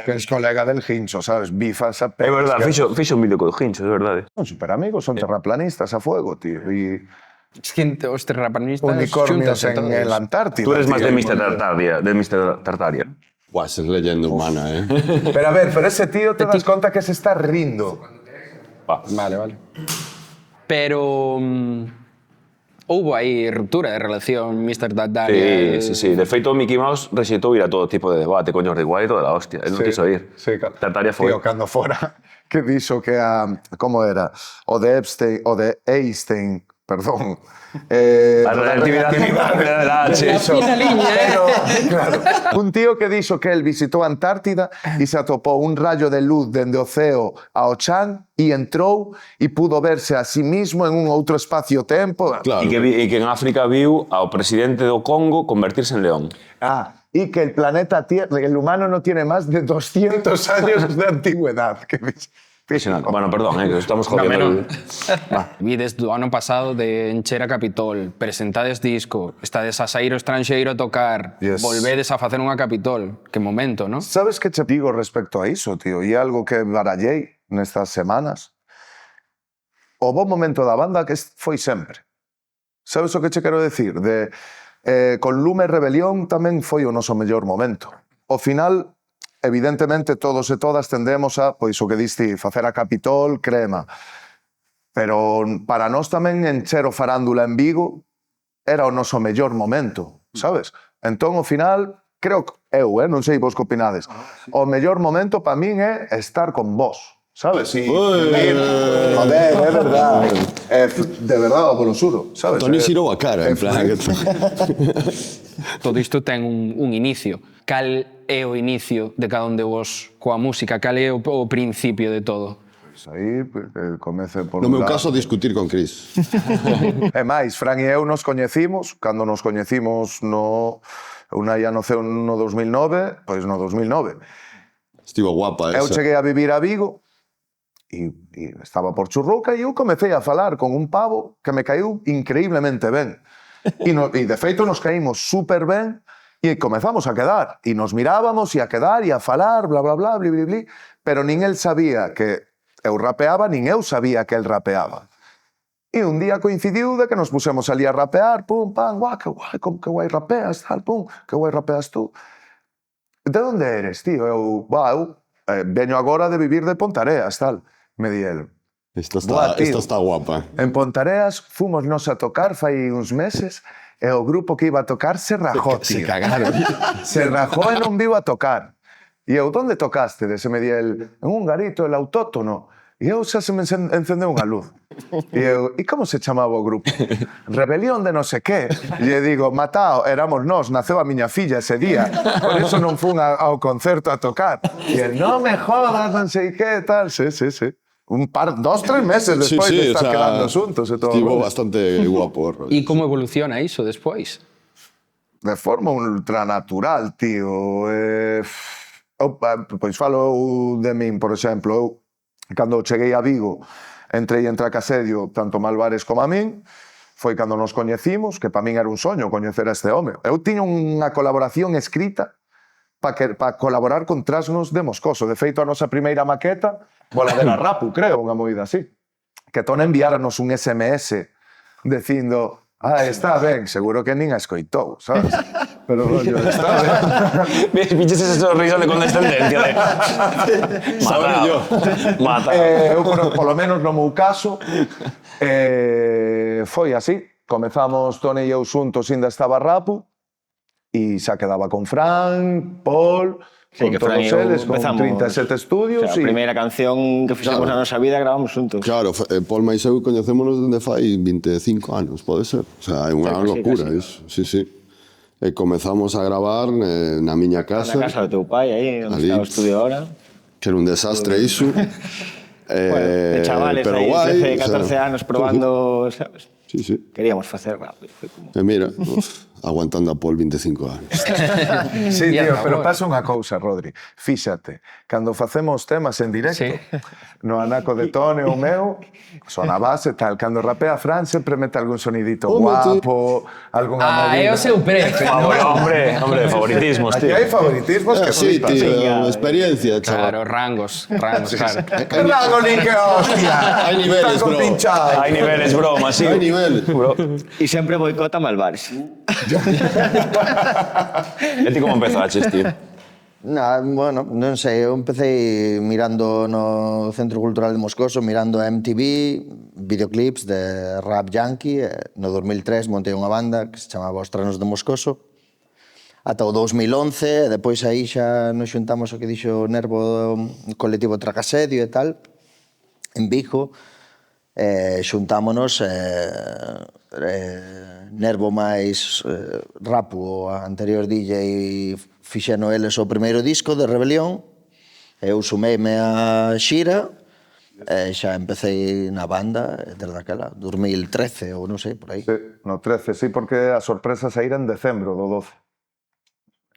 que es colega del Hincho, sabes? Bifas a É verdade, fixo un vídeo co Hincho, é verdade. Son super amigos, son terraplanistas a fuego, tío. Y Es que os terraplanistas unicornios xúntanse en todos. la Antártida. Tú eres máis tío. de Mr. Tartaria. Buah, esa es leyenda humana, ¿eh? Pero a ver, pero ese tío te das cuenta que se está rindo. Vale, vale. Pero houbo aí ruptura de relación Mr. Tartaria. Sí. De feito, Mickey Mouse rexeitou ir a todo tipo de debate, coño, de igual e toda la hostia. Él non quiso ir. Sí, claro. Tartaria foi. Tío, cando fora, que dixo que a... Como era? O de Epstein, o de Einstein, perdón. A relatividade de la H. Eso. Pero, claro, un tío que dixo que él visitou a Antártida e se atopou un rayo de luz dende o ceo ao chan e entrou e pudo verse a sí mismo en un outro espacio-tempo. Claro. E que en África viu ao presidente do Congo convertirse en león. Y que el planeta Tierra, el humano no tiene más de 200 años de antigüedad. Bueno, perdón, que estamos jodiendo. Vides do ano pasado de encher a Capitol, presentades disco, estades a sair ao estranxeiro a tocar, Yes. volvedes a facer unha Capitol. Que momento, non? ¿Sabes qué te digo respecto a eso, tío? Y algo que barallei nestas semanas. O bom momento da banda que foi sempre. Sabes o que che quero decir? Con Lume Rebelión tamén foi o noso mellor momento. Ao final, evidentemente, todos e todas tendemos a, pois o que diste, facer a Capitol, crema. Pero para nós tamén encher o Farándula en Vigo era o noso mellor momento, sabes? Entón, ao final, creo que non sei vos que opinades, o mellor momento para min é estar con vos, sabes? Joder, é verdad. De verdad, vos lo xuro, sabes? Toni xirou a cara, en plan... Todo isto ten un inicio. Cal é o inicio de cada un de vos coa música? Cal é o principio de todo? Pois aí, comece por... No meu caso, discutir con Cris. É máis, Fran e eu nos coñecimos, cando nos coñecimos Una ya naceu no 2009, pois no 2009. Estivo guapa esa. Eu cheguei a vivir a Vigo e estaba por Churruca e eu comecei a falar con un pavo que me caiu increíblemente ben. E de feito nos caímos super ben e comezamos a quedar. E nos mirábamos e a quedar e a falar, bla, bla, bla, bli, bli, bli. Pero nin el sabía que eu rapeaba, nin eu sabía que el rapeaba. E un día coincidiu de que nos pusemos ali a rapear, pum, pam, guau, que guai rapeas, tal, pum, que guai rapeas tú. De onde eres, tío? Eu veño agora de vivir de Pontareas, tal. Me di el. Esta tío. está guapa. En Pontareas fomos nos a tocar fai uns meses e o grupo que iba a tocar se rajó, tío. Se cagaron. Se rajó e non viu a tocar. E eu, onde tocaste? E me di el, en un garito, el autótono. E eu xa se me encendeu unha luz. E eu, e como se chamaba o grupo? Rebelión de non sei qué. E eu digo, matao, éramos nós, naceu a miña filla ese día. Por eso non fun ao concerto a tocar. E el, non me jodas, non sei qué, tal. Sí. Dos, 3 meses despois de estar quedando xuntos e todo. Estivo bastante guapo. E como evoluciona iso despois? De forma ultranatural, tío. Pois falo de min, por exemplo. Eu, cando cheguei a Vigo, entrei entre a Casedio, tanto Malvares como a min, foi cando nos coñecimos, que para min era un soño coñecer a este home. Eu tiña unha colaboración escrita para colaborar con Trasnos de Moscoso. De feito, a nosa primeira maqueta, Voladera Rapu, creo, unha movida así. Que ton enviáranos un SMS dicindo, está ben, seguro que nin a escoitou, sabes? Pero rollo, está ben. Piches ese sorriso de condescendencia de... Sabré yo. Mata. Eu, polo menos no meu caso, foi así. Comezamos Toni e eu xuntos, ainda estaba Rapu, e xa quedaba con Fran, Paul, Sí, con que Fran todos e eu eles, con empezamos, 37 estudios. A primeira canción que fixemos na nosa vida gravamos juntos. Claro, Paul mais eu coñecémonos dende fai 25 anos, pode ser. O sea, é unha locura iso. Sí. E comezamos a gravar na miña casa. Na casa do teu pai, aí, onde está o estudio ahora. Que era un desastre iso. De chavales aí, 13, 14 anos probando, sabes? Sí. Queríamos facer rap. E mira, aguantando a Paul 25 anos. Sí, Ya tío, está, pero bueno. pasa unha cousa, Rodri. Fíxate, cando facemos temas en directo, Sí. no anaco de Tone ou meu, son a base tal. Cando rapea Fran, sempre mete algún sonidito Home, guapo, algunha movida. É o seu prefe, non? Hombre, favoritismos, Aquí tío. hai favoritismos que Sí, flipas. tío, experiencia, Claro, chaval. rangos, claro. ¡Qué rango ni que hostia! Hai niveles, Estás bro. compinchado. Hai niveles, bro, masivo. Hai nivel. Bro. Y siempre boicota Malvares. E ti como empezaches, tío? Bueno, non sei, eu empecé mirando no Centro Cultural de Moscoso, mirando a MTV, videoclips de rap yankee. No 2003 montei unha banda que se chamaba Os Tranos de Moscoso, ata o 2011, e depois aí xa nos xuntamos o que dixo Nervo, o colectivo Tracasedio e tal, en Vigo, xuntámonos, Nervo máis Rapu, o anterior DJ, fixeno eles o primeiro disco de Rebelión, eu sumeime a xira, e xa empecé na banda desde aquela, 2013 ou non sei, por aí. Sí, no 13, sí, porque a sorpresa saíra en decembro do 12.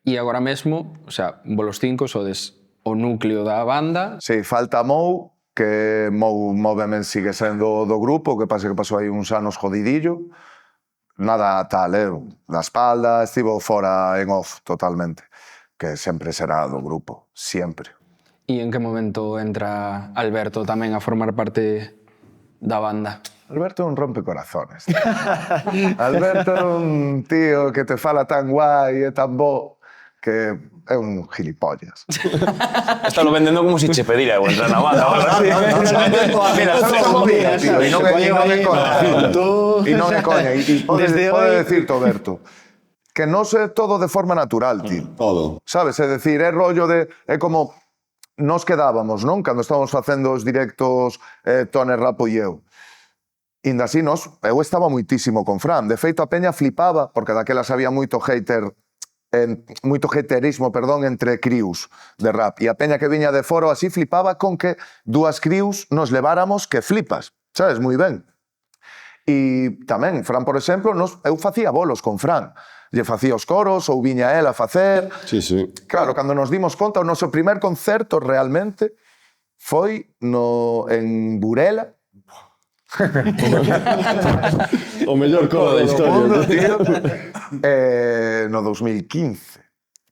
E agora mesmo, o sea, volos 5 sodes o núcleo da banda. Sí, falta Mou, que Mou Movemen sigue sendo do grupo, que pasa que pasou aí uns anos jodidillo. Nada tal, da espalda, estivo fora en off totalmente, que sempre será do grupo, sempre. E en que momento entra Alberto tamén a formar parte da banda? Alberto é un rompecorazones. Alberto é un tío que te fala tan guai e tan bo que é un gilipollas. Está lo vendendo como si che pedira o entrar na banda ou algo así. Mira, son como días, tío, e non é coña. E non é coña. E pode decir todo, Berto, que non é todo de forma natural, tío. Todo. Sabes? É dicir, é rollo de... É como nos quedábamos, non? Cando estábamos facendo os directos Tone, Rapo e eu. Inda así, eu estaba moitísimo con Fran. De feito, a peña flipaba, porque daquelas había moito haterismo, entre crius de rap. E a peña que viña de foro así flipaba con que dúas crius nos leváramos que flipas. Sabes? Moi ben. E tamén, Fran, por exemplo, eu facía bolos con Fran. Lle facía os coros, ou viña él a facer. Sí, sí. Claro, cando nos dimos conta, o noso primer concerto realmente foi en Burela. O mellor coro da Mundo, historia. tío. No 2015.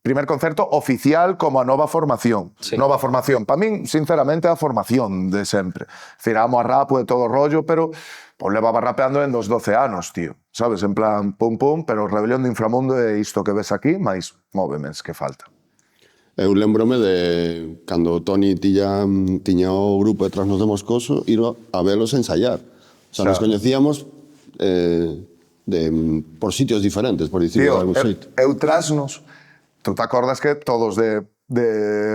Primer concerto oficial como a nova formación. Sí. Nova formación. Para min, sinceramente, a formación de sempre. Ciramos a Rapo e todo o rollo, pero pues, levaba rapeando en dos 12 anos, tío. Sabes? En plan, pum, pum, pero Rebelión do Inframundo é isto que ves aquí, máis Movements que falta. Eu lembrome de cando Toni tiña o grupo de Trasnos de Moscoso, ir a velos ensayar. O sea, nos coñecíamos por sitios diferentes, por dicirlo de algún xeito. Eu trasnos, tú te acordas que todos de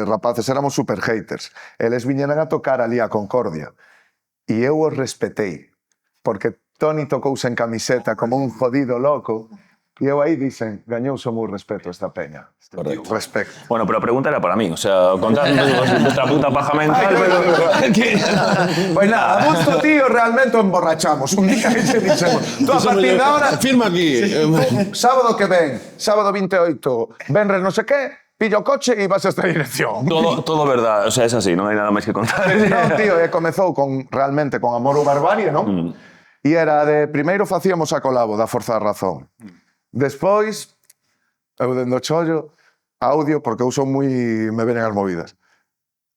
rapaces éramos super haters. Eles viñeran a tocar ali a Concordia. E eu os respetei, porque Toni tocouse en camiseta como un jodido loco. E eu aí dixen, gañouse o meu respeto esta peña. Correcto. Respecto. Bueno, pero a pregunta era para mí, o sea, contadme vuestra puta paja mental, pero... Pois nada, a gusto, tío, realmente o emborrachamos. Un día que se dixemos, tú a partir de ahora, Firma aquí. sábado que ven, sábado 28, venres no sé qué, pilla o coche e vas a esta dirección. Todo verdad, o sea, es así, non hai nada máis que contar. Non, tío, comezou realmente con Amor ou Barbarie, non? E era de... Primeiro facíamos a colabo da Forza da Razón. Despois, eu dendo chollo, audio, porque eu son moi... me venen as movidas.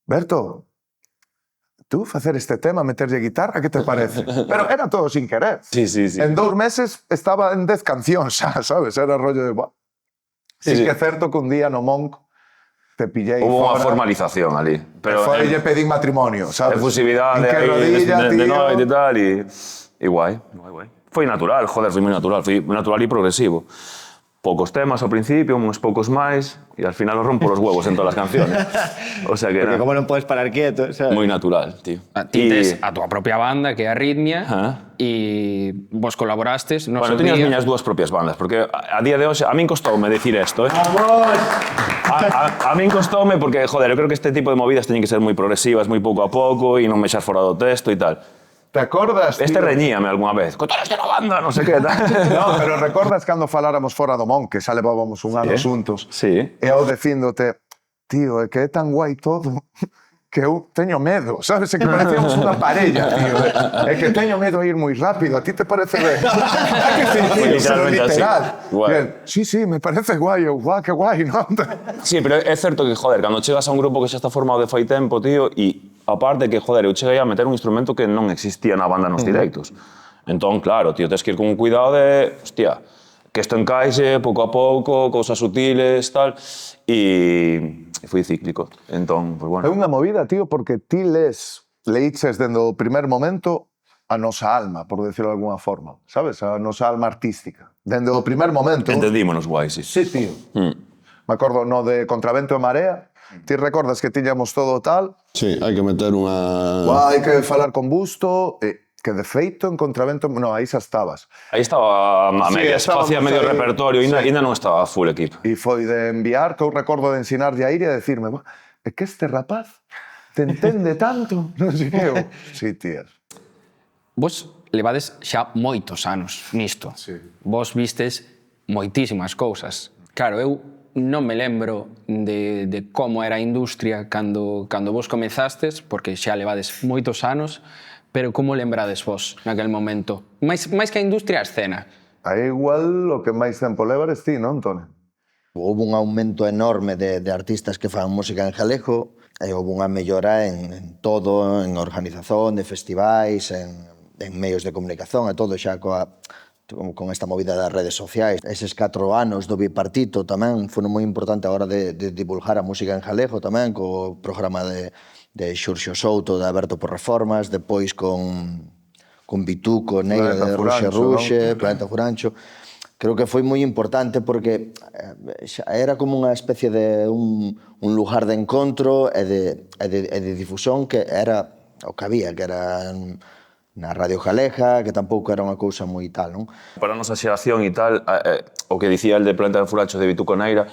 Berto, tú facer este tema, meterlle guitarra, que te parece? Pero era todo sin querer. Sí. En 2 meses estaba en 10 cancións xa, sabes? Era rollo de... Buah. Sí, Sí. que é certo que un día no Monk te pillei Hubo unha fora. formalización ali. Pero Foi lle pedín matrimonio, sabes? efusividade En que aí, rodilla, de tío. noite e tal, e guai. Foi natural, joder, foi moi natural e progresivo. Poucos temas ao principio, uns poucos máis, e al final os rompo los huevos en todas as canciones. O sea que Porque era como non podes parar quieto, ¿sabes? moi natural, tío. Ti tes a túa propia banda, que é Arritmia, e vos colaborastes no Bueno, seu teño as día. miñas dúas propias bandas, porque a día de hoxe, a min costoume decir esto, A min costoume porque, joder, eu creo que este tipo de movidas teñen que ser moi progresivas, moi pouco a pouco, e non me echar fora do texto e tal. Te acordas, Este tío? reñíame algunha vez. Cotones de la banda, non sei que tal. No, pero recordas cando faláramos fora do Mon, que xa levábamos un ano xuntos, Sí. e eu dicíndote, tío, é que é tan guai todo que eu teño medo, sabes? É que parecíamos unha parella, tío. É que teño medo a ir moi rápido. A ti te parece ben? É que sí, tío, pero Literalmente así. literal. Guai. Bien, sí, sí, me parece guai. Eu, guau, que guai, non? Sí, pero é certo que, joder, cando chegas a un grupo que xa está formado de fai tempo, tío, e aparte que, joder, eu cheguei a meter un instrumento que non existía na banda nos directos. Entón, claro, tío, tens que ir con cuidado de, hostia, que isto encaixe pouco a pouco, cousas sutiles, tal, e foi cíclico. Entón, pues bueno. É unha movida, tío, porque ti leiches dende o primer momento a nosa alma, por decirlo de alguna forma, sabes? A nosa alma artística. Dende o primer momento. Entendímonos guai, sí. Sí, tío. Me acordo no de Contravento e Marea. Ti recordas que tiñamos todo tal? Sí, hai que meter unha... Hai que falar con Busto. Que de feito en Contravento... No, aí xa estabas. Aí estaba a Sí, medias, estábamos facía medio aí, repertorio, sí. ainda non estaba full equipo. E foi de enviar, que eu recordo de ensinarlle a ir e a decirme, é que este rapaz te entende tanto. Non sei que eu. Sí, tías. Vos levades xa moitos anos nisto. Sí. Vos vistes moitísimas cousas. Claro, eu non me lembro de como era a industria cando vos comezastes, porque xa levades moitos anos, pero como lembrades vos naquel momento? Mais que a industria, a escena. Aí igual o que máis tempo leva eres ti, non, Tone? Houve un aumento enorme de artistas que fan música en galego e houve unha mellora en todo, en organización de festivais, en medios de comunicación e todo xa con esta movida das redes sociais. Eses 4 anos do bipartito tamén foron moi importante a hora de divulgar a música en galego tamén, co programa de Xurxo Souto, de Aberto por Reformas, depois con Bituco, Negra de Ruxe Ruxe, Planeta Furancho. Creo que foi moi importante porque era como unha especie de un lugar de encontro e de difusión que era o que había, que era na Radio Galega, que tampouco era unha cousa moi tal, non? Para a nosa xeración e tal, o que dicía el de Planeta Furancho de Bituco Neira,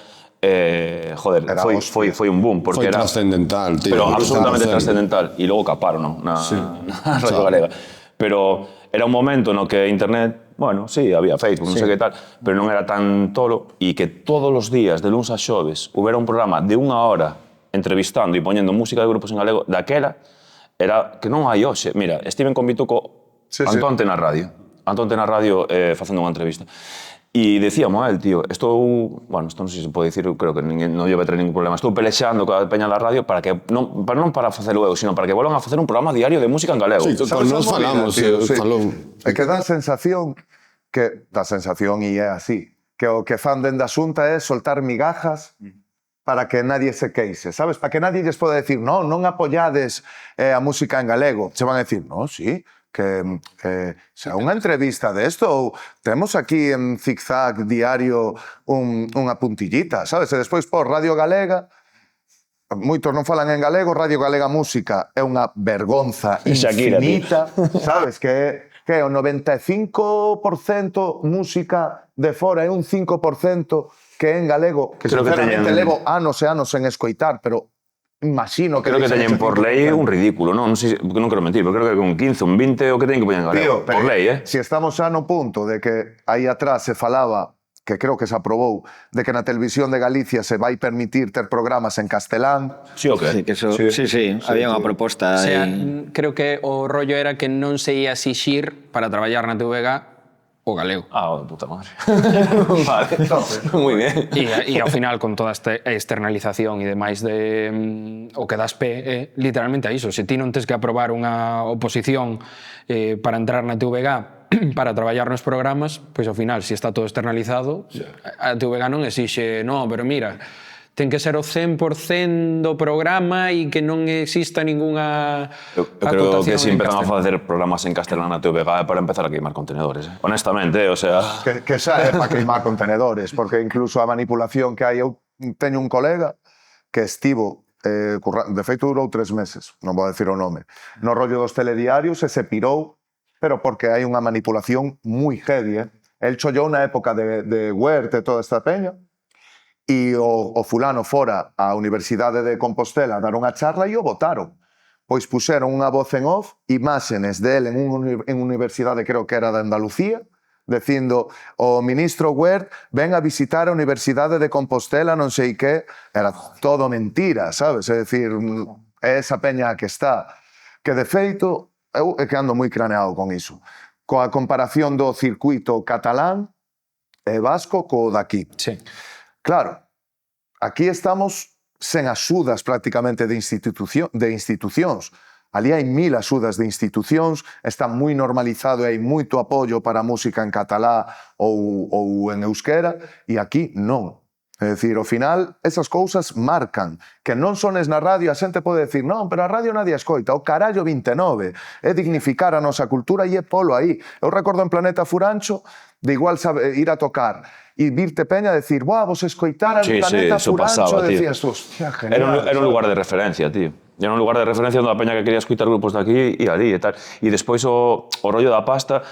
joder, foi un boom, porque Foi era trascendental, tío. pero absolutamente trascendental, e logo caparon, non? Na Radio Galega. Pero era un momento no que internet, bueno, sí, había Facebook, non sei que tal, pero non era tan tolo, e que todos os días, de luns a xoves, houbera un programa de 1 hora entrevistando e poñendo música de grupos en galego, daquela, era que non hai hoxe. Mira, estiven con Bituco Antonte na radio facendo unha entrevista. E decíamos a él, tío, bueno, isto non sei se pode dicir, creo que non lle vai traer ningún problema, estou pelexando coa peña da radio para que, non para facelo eu, sino para que volvan a facer un programa diario de música en galego. Sí, con nos falamos, falou. É que dá a sensación e é así, que o que fan dende a Xunta é soltar migajas para que nadie se queixe, sabes? Para que nadie lles poda decir, non apoyades a música en galego. Se van a decir, no, sí, que xa unha entrevista desto, ou temos aquí en Zigzag Diario unha puntillita, sabes? E despois por Radio Galega, moitos non falan en galego, Radio Galega Música é unha vergonza infinita, sabes? Que é o 95% música de fora e un 5% que é en galego, que sinceramente levo anos e anos en escoitar, pero imagino que... Creo que teñen por lei un ridículo, non sei, non quero mentir, pero creo que con 15, un 20 o que teñen que poñer en galego. Por lei, Si estamos xa no punto de que aí atrás se falaba, que creo que se aprobou, de que na televisión de Galicia se vai permitir ter programas en castelán. Sí, o que? Sí, que eso, sí, había unha proposta. O sea, aí. creo que o rollo era que non se ia exixir para traballar na TVG o galego. Ah, de puta madre. Vale, moi bien. E ao final, con toda esta externalización e demais de o que das pé, literalmente a iso. Se ti non tes que aprobar unha oposición para entrar na TVG para traballar nos programas, pois ao final, se está todo externalizado, a TVG non exixe, no, pero mira, ten que ser o 100% do programa e que non exista ningunha Eu creo que se empezan a facer programas en castelán na TVG é para empezar a queimar contenedores, honestamente, o sea... Que xa é para queimar contenedores, porque incluso a manipulación que hai, eu teño un colega que estivo, de feito durou 3 meses, non vou decir o nome, no rollo dos telediarios e se pirou, pero porque hai unha manipulación moi heavy, El chollou na época de Huerta e toda esta peña, e o fulano fora á Universidade de Compostela a dar unha charla e o votaron. pois puxeron unha voz en off, imágenes dele en universidade, creo que era de Andalucía, dicindo o ministro Wert ven a visitar a Universidade de Compostela, non sei que, era todo mentira, sabes? É dicir, é esa peña que está, que de feito, eu é que ando moi craneado con iso, coa comparación do circuito catalán e vasco co daqui. Sí. Claro, aquí estamos sen axudas prácticamente de institucións. Ali hai 1000 axudas de institucións, está moi normalizado e hai moito apoio para a música en catalá ou en euskera, e aquí non. É dicir, ao final, esas cousas marcan. Que non sones na radio, a xente pode decir, non, pero a radio nadie escoita. O carallo 29. É dignificar a nosa cultura e é polo aí. Eu recordo en Planeta Furancho, de igual ir a tocar e virte peña a decir, buah, vos escoitaran Planeta Furancho, decías, hostia, genial. Era un lugar de referencia, tío. Era un lugar de referencia onde a peña que quería escoitar grupos de aquí e ali e tal. E despois o rollo da pasta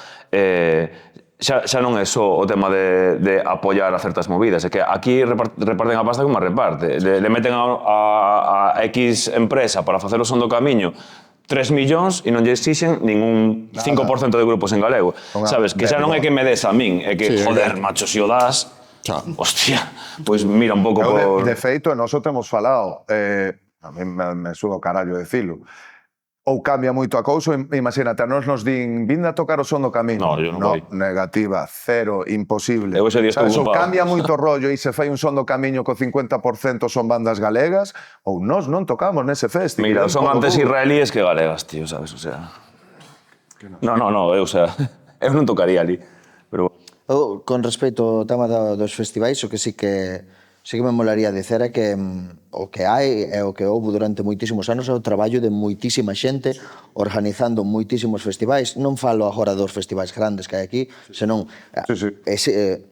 xa non é só o tema de apoiar a certas movidas, é que aquí reparten a pasta como a reparte. Le meten a X empresa para facer o Son do Camiño 3 millóns e non lle exixen ningún 5% de grupos en galego. Sabes, que xa non é que me des a min, é que, joder, macho, se o das, hostia, pois mira un pouco por... De feito, nós o temos falado, a mí me suda o carallo decilo, ou cambia moito a cousa, imagínate, a nos din, vinde a tocar o Son do Camiño. No, yo non no, voy. Negativa, cero, imposible. Eu ese día estou Ou ocupado. cambia moito rollo e se fai un Son do Camiño co 50% son bandas galegas, ou nós non tocamos nese festival. Mira, son antes israelíes que galegas, tío, sabes, o sea... No, eu, o sea, eu non tocaría ali, pero... Con respecto ao tema dos festivais, o que sí que me molaría dicer é que o que hai e o que houve durante moitísimos anos é o traballo de moitísima xente organizando moitísimos festivais. Non falo agora dos festivais grandes que hai aquí, senón...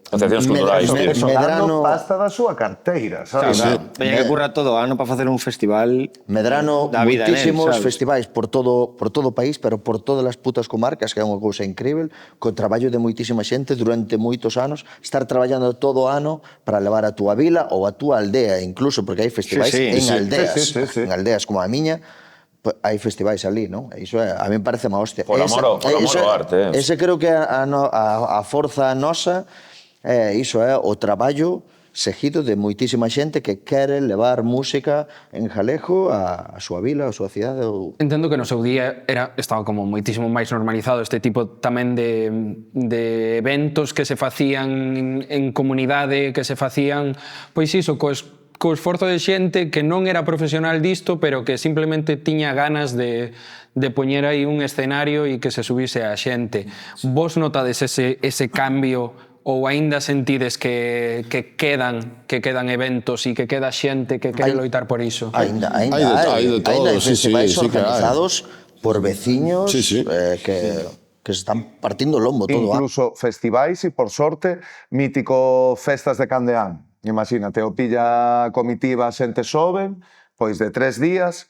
Asociacións culturais, tío. Medrano pasta da súa carteira, sabes? Teña que currar todo o ano para facer un festival Medrano, da vida moitísimos sabes? festivais por todo o país, pero por todas as putas comarcas, que é unha cousa incrível, co traballo de moitísima xente durante moitos anos, estar traballando todo o ano para levar a túa vila ou a túa aldea, incluso, porque hai festivais en aldeas, en aldeas como a miña, hai festivais ali, non? Iso é, a mí parece má hostia. Por amor ao arte, Ese creo que a forza nosa é iso, é o traballo seguido de moitísima xente que quere levar música en galego a súa vila, a súa cidade. Entendo que no seu día estaba como moitísimo máis normalizado este tipo tamén de eventos que se facían en comunidade, que se facían, pois iso, co esforzo de xente que non era profesional disto, pero que simplemente tiña ganas de poñer aí un escenario e que se subise a xente. Vos notades ese cambio ou aínda sentides que quedan eventos e que queda xente que quere loitar por iso? Aínda hai festivais organizados por veciños que se están partindo o lombo todo. Incluso festivais e, por sorte, mítico festas de Candeán. Imagínate, o pilla comitiva xente xoven, pois de 3 días,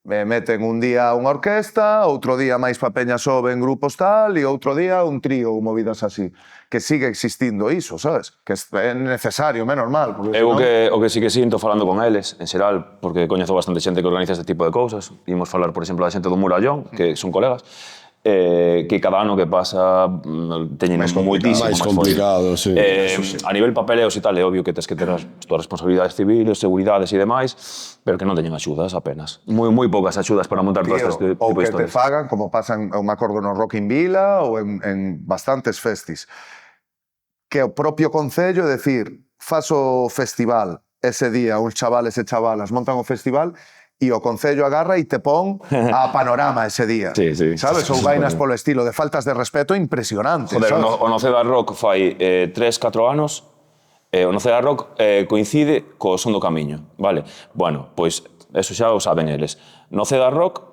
meten un día unha orquesta, outro día máis pa peña xoven grupos tal, e outro día un trío ou movidas así. Que sigue existindo iso, sabes? Que é necesario, menos mal. Eu o que sí que sinto falando con eles, en xeral, porque coñezo bastante xente que organiza este tipo de cousas, imos falar, por exemplo, da xente do Murallón, que son colegas, que cada ano que pasa teñen moitísimo máis complicado, sí. A nivel papeleos e tal, é obvio que tens que ter as túas responsabilidades civiles, seguridades e demais, pero que non teñen axudas apenas. Moi poucas axudas para montar todo este tipo de Ou que te historias. fagan, como pasan, eu me acordo no Rock in Vila ou en bastantes festis, que o propio Concello, decir, faso festival ese día, uns chavales e chavalas montan o festival e o Concello agarra e te pon a panorama ese día. Sí, sí. Sabes? Ou vainas polo estilo de faltas de respeto impresionantes. Joder, sabes? o Noceda Rock fai 3-4 anos, o Noceda Rock coincide co Son do Camiño, vale? Bueno, pois eso xa o saben eles. Noceda Rock,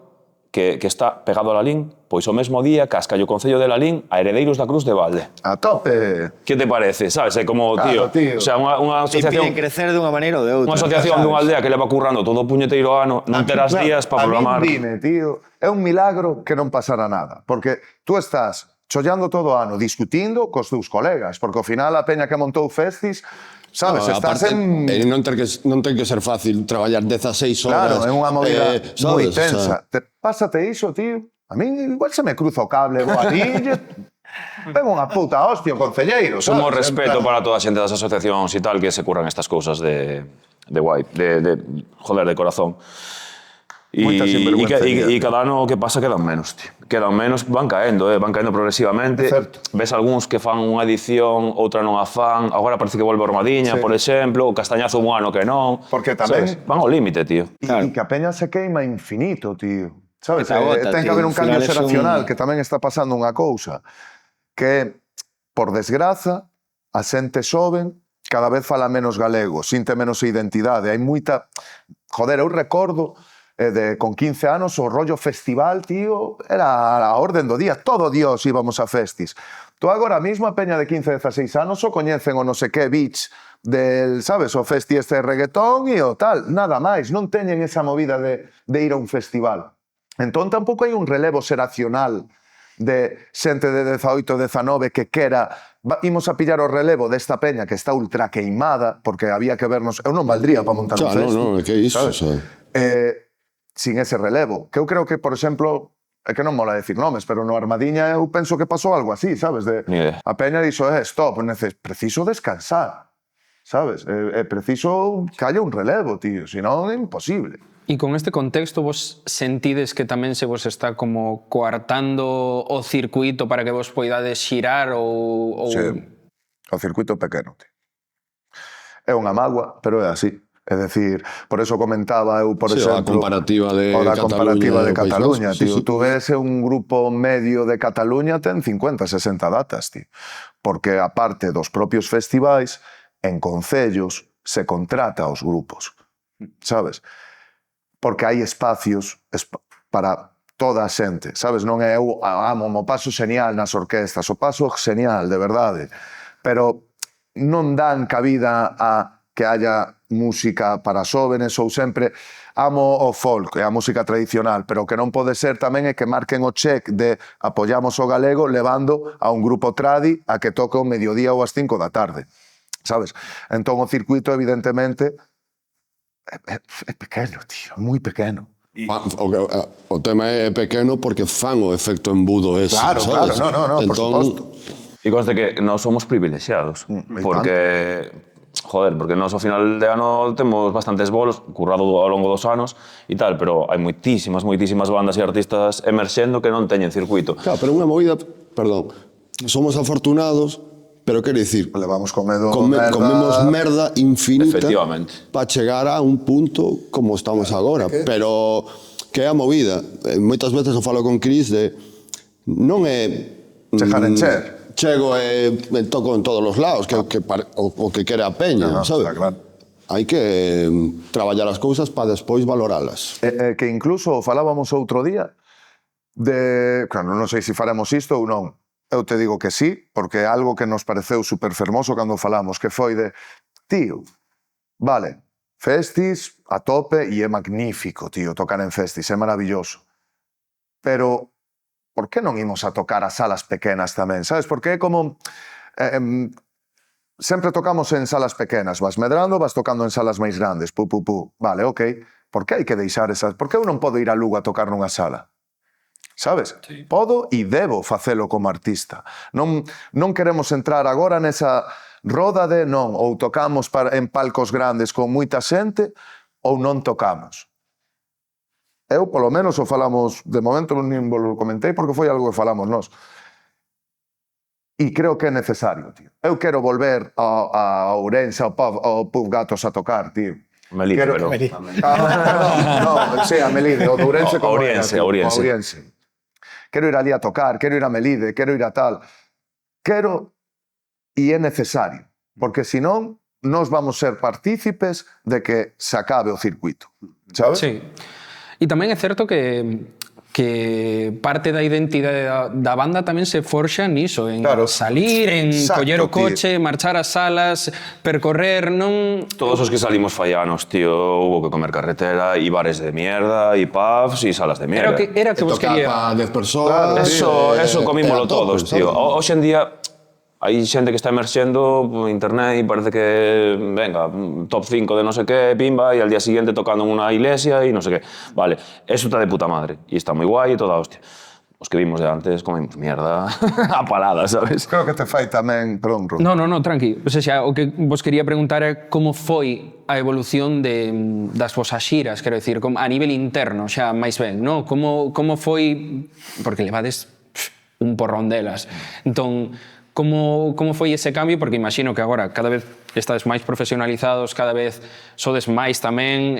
que está pegado a Lalín, pois o mesmo día casca o Concello de Lalín a Heredeiros da Cruz de Valde. A tope! Que te parece? Sabes? É como, Claro, tío. O sea, unha Te asociación... impiden crecer dunha maneira ou de outra. Unha asociación dunha aldea que leva currando todo o puñeteiro ano, non terás días para programar. A mí dime, tío, é un milagro que non pasara nada, porque tú estás chollando todo o ano, discutindo cos teus colegas, porque ao final a peña que montou festis Sabes, No, estás aparte, en... non ten que ser fácil traballar 16 Claro, horas. é unha movida moi sabes? tensa. Pásate iso, tío. A mí igual se me cruza o cable, vou ali e pego unha puta hostia o concelleiro, sabes? Sumo respeto En plan, para toda a xente das asociacións e tal que se curran estas cousas de guai, joder, de corazón. Moita sinvergüencería, E tío. cada ano o que pasa quedan menos, tío. Quedan menos, van caendo progresivamente. É certo. Ves algúns que fan unha edición, outra non a fan. Agora parece que volve a Armadiña, Sí. por exemplo. O Castañazo un ano que non. Porque tamén- Sabes? Van ao límite, tío. E que a peña se queima infinito, tío. Sabes? Que te agota, Ten que tío. haber un Ao cambio final é xeracional, un- que tamén está pasando unha cousa. Que, por desgraza, a xente xoven cada vez fala menos galego, sinte menos a identidade. Hai moita... Joder, eu recordo con 15 anos o rollo festival, tío, era a orden do día. Todo Dios íbamos a festis. Tú agora mismo a peña de 15, 16 anos o coñecen o no sé qué beach del, sabes, o festi este de reggaetón e o tal. Nada máis, non teñen esa movida de ir a un festival. Entón tampouco hai un relevo xeracional de xente de 18, 19 que quera imos a pillar o relevo desta peña que está ultra queimada porque había que vernos, eu non valdría para montar un Claro, festi, no, que iso, sabes? o sea. Sin ese relevo, que eu creo que, por exemplo, é que non mola decir nomes, pero no Armadiña eu penso que pasou algo así, sabes? Ni idea. A peña dixo, stop, preciso descansar, sabes? É preciso que haya un relevo, tío, senón é imposible. E con este contexto vos sentides que tamén se vos está como coartando o circuito para que vos poidades xirar ou... Sí, o circuito pequeno, tío. É unha mágoa, pero é así. É dicir, por eso comentaba eu, por Sí, exemplo... a comparativa de o da Cataluña comparativa de e o País Cataluña, Vasco, sí, tío. sí. Tú ves un grupo medio de Cataluña ten 50, 60 datas, tío. Porque, aparte dos propios festivais, en concellos se contrata aos grupos, sabes? Porque hai espacios para toda a xente, sabes? Non é eu amo, o paso xenial nas orquestas, o paso xenial, de verdade. Pero non dan cabida a que haya música para xóvenes ou sempre amo o folk e a música tradicional, pero o que non pode ser tamén é que marquen o check de apoyamos o galego levando a un grupo tradi a que toque o mediodía ou as 5 da tarde, sabes? Entón o circuito evidentemente é pequeno, tío, moi pequeno. O tema é pequeno porque fan o efecto embudo ese, Claro, sabes? claro, no, por Entón, suposto. E conste que nós somos privilexiados. e Porque... Joder, porque nós ao final de ano temos bastantes bolos, currado ao longo dos anos e tal, pero hai moitísimas bandas e artistas emerxendo que non teñen circuito. claro, pero unha movida, perdón, somos afortunados, pero quero dicir, Levamos comedo comemos merda infinita Efectivamente. para chegar a un punto como estamos agora, pero que é a movida. Moitas veces eu falo con Cris de non é Chejar en cher. chego e toco en todos os lados, o que quere a peña, No, sabes? está claro. Hai que traballar as cousas para despois valoralas. Que incluso falábamos outro día de... Claro, non sei se faremos isto ou non. Eu te digo que sí, porque é algo que nos pareceu super fermoso cando falamos, que foi de... Tío, vale, festis a tope e é magnífico, tío, tocar en festis, é maravilloso. Pero... por que non imos a tocar as salas pequenas tamén, sabes? Porque é como... sempre tocamos en salas pequenas, vas medrando, vas tocando en salas máis grandes, Vale, ok. Por que hai que deixar esas? Por que eu non podo ir a Lugo a tocar nunha sala? Sabes? Sí. Podo e debo facelo como artista. Non queremos entrar agora nesa roda de non, ou tocamos en palcos grandes con moita xente, ou non tocamos. Eu, polo menos, o falamos, de momento non vos comentei porque foi algo que falamos nós. E creo que é necesario, tío. Eu quero volver a Ourense, ao Pub Gatos a tocar, tío. Melide, pero... No, sí, a Melide, o de Ourense como Ourense, era, tío, Ourense. Quero ir ali a tocar, quero ir a Melide, quero ir a tal. Quero, e é necesario, porque senón nós vamos ser partícipes de que se acabe o circuito, sabes? Sí. E tamén é certo que parte da identidade da banda tamén se forxa niso, en Claro. salir, en Exacto, coller o tío. coche, marchar ás salas, percorrer, non... Todos os que salimos fallanos, tío, hubo que comer carretera, y bares de mierda, y pubs, y salas de mierda. Era que vos Tocar quería... para 10 persoas. Eso comímoslo a tope, todos, tío. sabes? Hoxe en día, hai xente que está emerxendo en internet e parece que, venga, top 5 de no sé qué, pimba, e al día siguiente tocando en unha iglesia e no sé qué. Vale, eso está de puta madre, e está moi guai e toda hostia. Os que vimos de antes comemos mierda a palada, sabes? Creo que te fai tamén... Perdón, Ron. No, tranqui. O sea, o que vos quería preguntar é como foi a evolución das vosas xiras, quero dicir, a nivel interno, xa máis ben, no? Como foi, porque levades un porrón delas. Entón, como foi ese cambio? Porque imagino que agora cada vez estades máis profesionalizados, cada vez sodes máis tamén.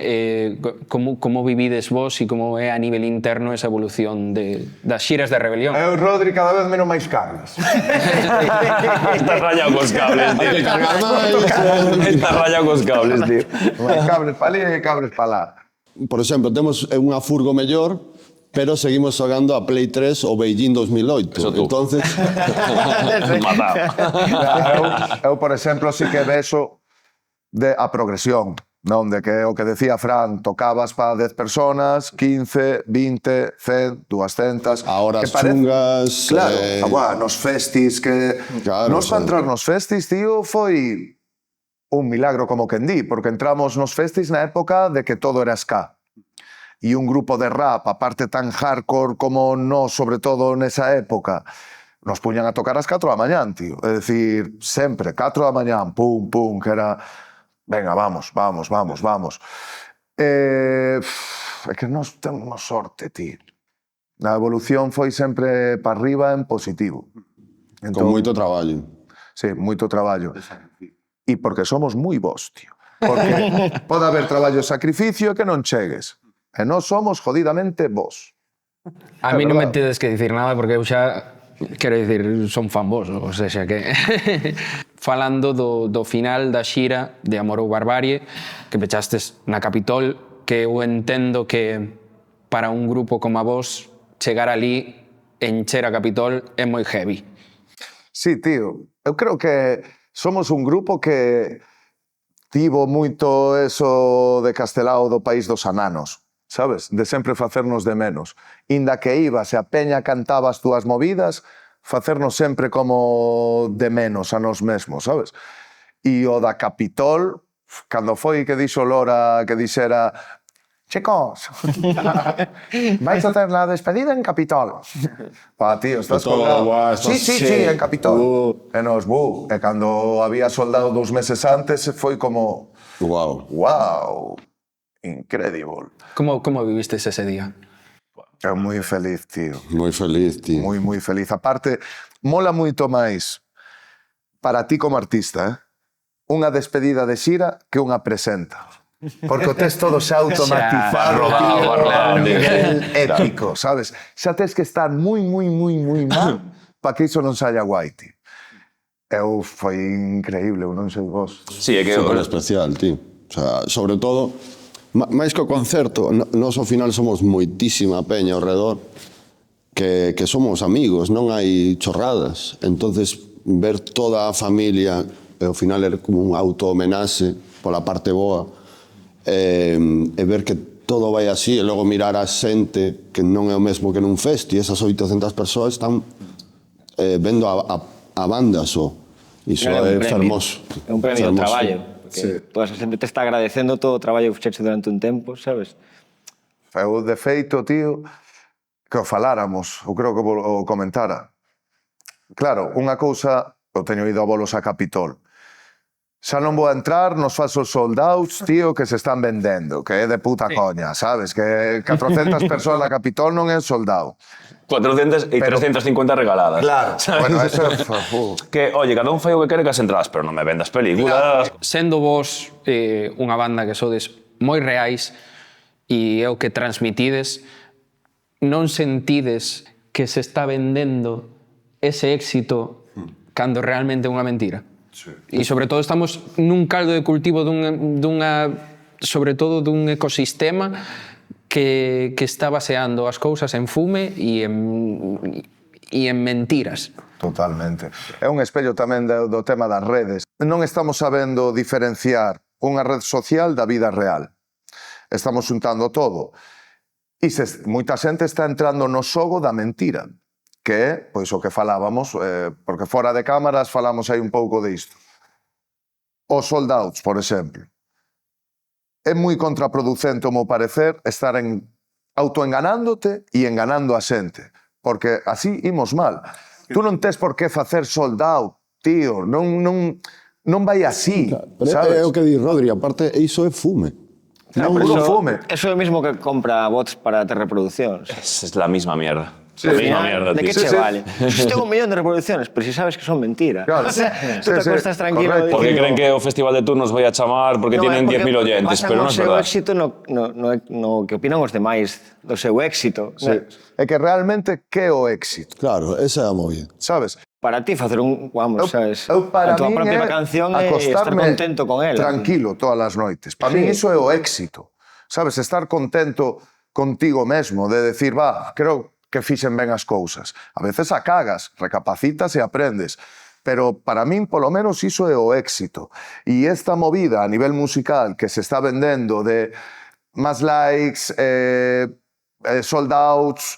Como vivides vos e como é a nivel interno esa evolución das xiras de Rebelión? Eu, Rodri, cada vez menos máis carnes. Estás rayado cos cables, tío. Estás rayado cos cables, tío. Máis cabres pa ali e cabres pa lá. Por exemplo, temos unha furgo mellor, pero seguimos xogando a Play 3 o Beijing 2008. Eso tú. Entonces, Matado. Eu, por exemplo, sí que vexo a progresión, non? De que o que decía Fran, tocabas para 10 personas, 15, 20, 100, 200... a horas que parece- chungas... Claro, nos festis que... Claro, Nos para sí. entrar nos festis, tío, foi un milagro como quen di, porque entramos nos festis na época de que todo era ska. E un grupo de rap, aparte tan hardcore como nós, sobre todo nesa época, nos puñan a tocar ás 4 da mañán, tío. É dicir, sempre, 4 da mañán, pum, pum, que era... Venga, vamos. É que nós temos sorte, tío. A evolución foi sempre para arriba en positivo. Con moito traballo. Sí, moito traballo. E porque somos moi bons, tío. Porque pode haber traballo e sacrificio e que non chegues. E nós somos jodidamente vos. A mí non me verdade. tedes que dicir nada porque eu xa, quero dicir, son fan vos, o sea que... Falando do final da xira de Amor ou Barbarie, que pechastes na Capitol, que eu entendo que para un grupo como a vos chegar ali, encher a Capitol, é moi heavy. Sí, tío. Eu creo que somos un grupo que tivo moito eso de Castelao do país dos ananos, sabes? De sempre facernos de menos. Inda que ibas e a peña cantaba as túas movidas, facernos sempre como de menos a nós mesmos, sabes? E o da Capitol, cando foi que dixo Lora que dixera chicos, vais a ter la despedida en Capitol. Pa, tío, estás Todo, colgado. guau, Sí, estás- en Capitol. E nos, E cando había soldado 2 meses antes, foi como, Wow. wow, incredible. Como vivistes ese día? É moi feliz, tío. Moi feliz, tío. Moi feliz. Aparte, mola moito máis para ti como artista, unha despedida de xira que unha presenta. Porque o tes todo xa automatizado, Xa, tío, rodado, a un tío. nivel épico, sabes? Xa tes que estar moi mal para que iso non saia guai, tío. Foi increíble, eu non sei vos. Sí, é que... Super especial, tío. O sea, sobre todo, máis que o concerto, nós ao final somos moitísima peña ao redor que somos amigos, non hai chorradas. Entonces, ver toda a familia, e ao final era como un auto-homenaxe pola parte boa, e ver que todo vai así, e logo mirar a xente que non é o mesmo que nun festi, esas 800 persoas están vendo a banda só. Iso Claro, é un premio. fermoso. É un premio ao Fermoso. traballo. Porque toda esa xente te está agradecendo todo o traballo que fixeche durante un tempo, sabes? Eu, de feito, tío, que o faláramos, eu creo que o comentara. Claro, unha cousa, eu teño ido a bolos a Capitol. Xa non vou a entrar nos falsos soldados, tío, que se están vendendo, que é de puta coña, sabes? Que 400 persoas na Capitol non é soldado. 400 e 350 regaladas. Claro, bueno, eso é... Que, oye, cada un fai o que quere cas entradas, pero non me vendas películas. Sendo vos unha banda que sodes moi reais e é o que transmitides, non sentides que se está vendendo ese éxito cando realmente é unha mentira? Sí. E sobre todo estamos nun caldo de cultivo sobre todo dun ecosistema que está baseando as cousas en fume e en mentiras. Totalmente. É un espello tamén do tema das redes. Non estamos sabendo diferenciar unha red social da vida real. Estamos xuntando todo. E moita xente está entrando no xogo da mentira. que é, pois, o que falábamos, porque fora de cámaras falamos aí un pouco disto. Os sold outs, por exemplo. É moi contraproducente, ao meu parecer, estar autoenganándote e enganando a xente, porque así imos mal. Tú non tes por que facer sold out, tío, non vai así, Pero sabes? é o que di Rodri, aparte, iso é fume. Non, puro fume. Eso é o mismo que compra bots para ter reproduccións. Es la misma mierda. Sí, la Al misma final, mierda, ¿de tío. qué Sí, te sí. vale? Yo tengo 1 millón de reproducciones, pero si sabes que son mentira. Claro. O sea, tú te Sí, sí, acuestas tranquilo. correcto. Porque diciendo, creen que o Festival de Tours nos vai a chamar porque tienen 10.000 oyentes, pero non é o seu verdad. éxito no que opinan os demais do seu éxito. Sí. É que realmente, que é o éxito, Claro, esa é a movida. sabes? Para ti facer vamos, sabes, Para a tua min propia é canción e estar acostarme contento con ela. tranquilo todas as noites. Para min iso é o éxito. Sabes, estar contento contigo mesmo, de decir, creo que fixen ben as cousas. A veces a cagas, recapacitas e aprendes. Pero para min, polo menos, iso é o éxito. E esta movida a nivel musical que se está vendendo de máis likes, sold outs,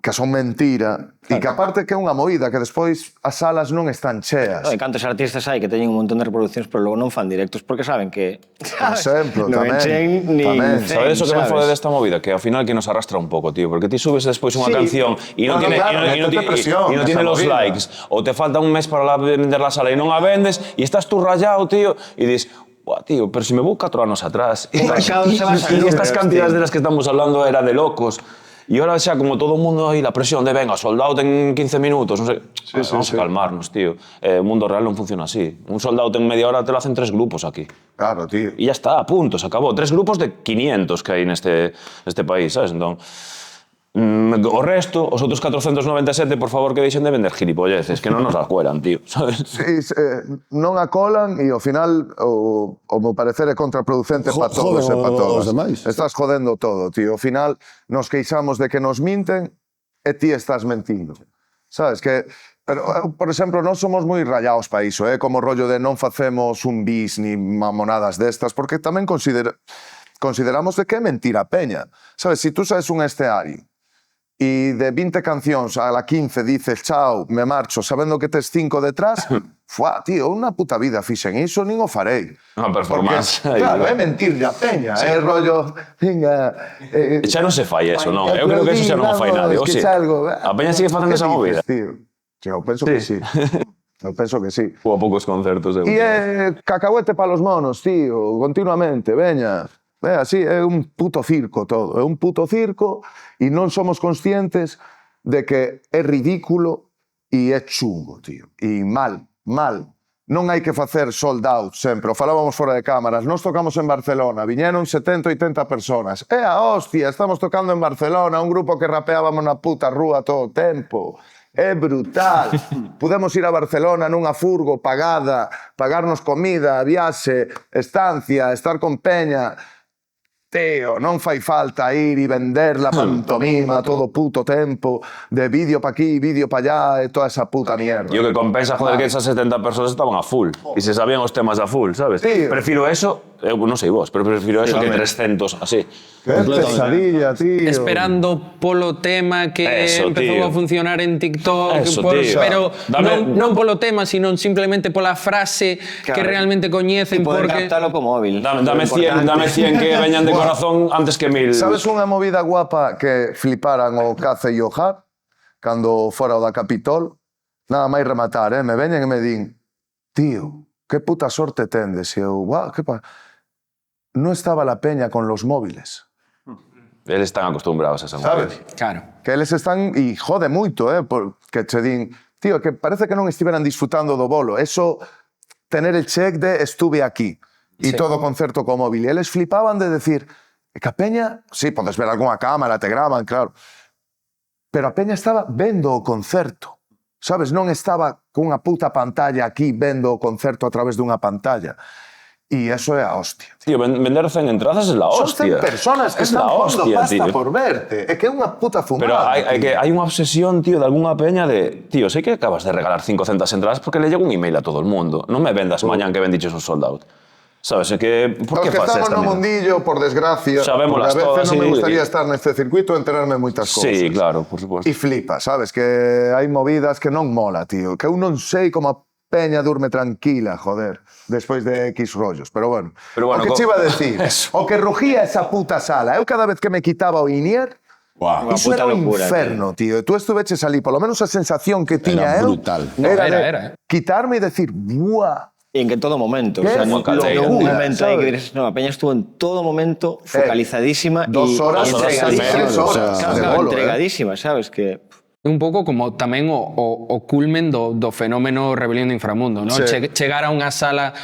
que son mentira, e que aparte que é unha movida que despois as salas non están cheas. No, e cantos artistas hai que teñen un montón de reproduccións pero logo non fan directos porque saben que Por exemplo, non tamén. enchen ni Tamén. ¿Sabes eso que me sabes? fode desta movida? Que ao final que nos arrastra un pouco, tío. Porque ti subes despois unha Sí. canción e non Bueno, tiene, claro, y no métete presión y no tiene esa los movida. likes. Ou te falta un mes para vender la sala e non a vendes e estás tú rayado, tío, e dis, buah, tío, pero si me vou 4 anos atrás. O mercado se va a salir, estas tío. cantidades de las que estamos hablando era de locos. E ahora xa como todo o mundo aí la presión de venga, sold out en 15 minutos, non sei. Vamos a calmarnos, tío. O mundo real non funciona así. Un sold out en media hora te lo hacen 3 grupos aquí. Claro, tío. Y ya está, a punto, se acabó. 3 grupos de 500 que hay en este país, ¿sabes? Entón, o resto, os outros 497, por favor, que deixen de vender gilipolleces, que non nos las cuelan, tío, ¿sabes? Sí, non a colan e ao final o meu parecer é contraproducente para todos e para todos. Os demais. Estás jodendo todo, tío. Ao final nos queixamos de que nos minten e ti estás mentindo. Sabes que pero, por exemplo, non somos moi rayados para iso, como rollo de non facemos un bis ni mamonadas destas, porque tamén consideramos de que é mentira a peña. Sabes, se tú sabes un escenario e de 20 cancións a la 15 dices chao, me marcho, sabendo que tes 5 detrás, fuá, tío, unha puta vida fixen iso, nin o farei. Unha performance. Porque, claro, é mentirle a peña, é rollo, venga... Xa non se fai eso, non. Eu creo que eso xa non o fai nadie, o si? A peña sigue facendo esa movida. Eu penso que sí. Eu penso que sí. Hubo poucos concertos, E é cacahuete para los monos, tío, continuamente, veña. É así, é un puto circo todo, é un puto circo e non somos conscientes de que é ridículo e é chungo, tío. E mal. Non hai que facer sold out sempre, o falábamos fora de cámaras, nos tocamos en Barcelona, viñeron 70 ou 80 personas. É a hostia, estamos tocando en Barcelona, un grupo que rapeábamos na puta rúa todo o tempo. É brutal. Podemos ir a Barcelona nunha furgo pagada, pagarnos comida, viaxe, estancia, estar con peña. Tío, non fai falta ir e vender la pantomima todo puto tempo de vídeo pa aquí, vídeo pa allá e toda esa puta mierda. E o que compensa, joder, que esas 70 personas estaban a full e se sabían os temas a full, sabes? Tío. Prefiro eso, eu non sei vos, pero prefiro eso que 300 así. Que pesadilla, tío. Esperando polo tema que Eso, empezou tío. a funcionar en TikTok, Eso, tío. pero Dame- non polo tema, sino simplemente pola frase que Claro. realmente coñecen, Y poder porque captarlo con móvil. Dame 100 que veñan de corazón antes que 1000. Sabes unha movida guapa que fliparan o Cace e o Har cando fora o da Capitol? Nada máis rematar, me veñen e me din tío, que puta sorte tendes? E eu, guau, que pa... Non estaba la peña con los móviles. Eles están acostumbrados a esa Sabes? movida. claro. Que eles están, e jode moito, porque che din, tío, que parece que non estiveran disfrutando do bolo. Eso, tener el check de estuve aquí, e Sí. todo o concerto co móvil. E eles flipaban de decir, que a peña, sí, podes ver algunha cámara, te graban, claro, pero a peña estaba vendo o concerto. Sabes, non estaba cunha puta pantalla aquí vendo o concerto a través dunha pantalla. E eso é a hostia. Tío, vender 100 entradas es la Son hostia. 100 personas que Es están la pondo hostia, pasta tío. por verte. É que é unha puta fumada. Pero hai unha obsesión, tío, de algunha peña de tío, sei que acabas de regalar 500 entradas porque le llega un email a todo el mundo. Non me vendas mañán que vendiches un sold out. Sabes, é que... Por Os que que faz estamos esta no mierda? mundillo, por desgracia, Sabémolas porque a veces todas non me y- gustaría estar neste circuito e enterarme moitas cousas. Sí, claro, por supuesto. E flipa, sabes? Que hai movidas que non mola, tío. Que eu non sei como a peña durme tranquila, joder, despois de X rollos. Pero bueno, Pero bueno, o que co- che iba a decir, Eso. o que rugía esa puta sala. Eu cada vez que me quitaba o Inier, Buah. iso era puta un locura, inferno, tío. E tú estuveches ali, polo menos a sensación que tiña Era eu, brutal. No, era, era. quitarme e decir, buah, Y en que todo momento. O Qué sea, no locura, hubo un momento ahí ¿sabes? que dices, no, la peña estuvo en todo momento focalizadísima 2 horas, y 3 entregadísima. horas Claro, de claro, bolo, entregadísima, ¿sabes? Que Un pouco como tamén o culmen do fenómeno Rebelión do Inframundo, ¿no? Sí. Chegar a unha sala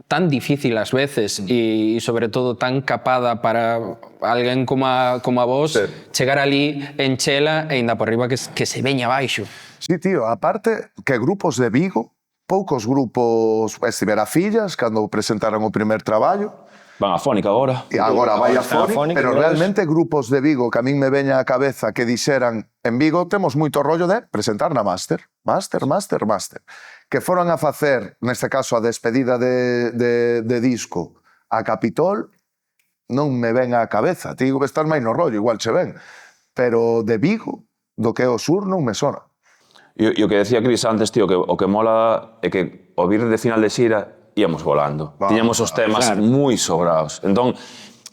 tan difícil ás veces e sobre todo tan capada para alguén como a vos, Sí. chegar ali en chela e ainda por riba que se veña abaixo. Sí, tío, aparte que grupos de Vigo, poucos grupos, estivera Fillas, cando presentaron o primer traballo, Van a Fónica agora. e agora vai a Está a Fónic, Fónic, pero ¿ves? realmente grupos de Vigo que a min me veña á cabeza que dixeran en Vigo temos moito rollo de presentar na Máster, que foron a facer, neste caso, a despedida de disco a Capitol, non me ven á cabeza, te digo que estás máis no rollo, igual che ven, pero de Vigo, do que é o sur, non me sona. E o que decía Cris antes, tío, que o que mola é que o vir de final de xira íamos volando. Vamos, Tiñamos os temas claro. moi sobrados. Entón,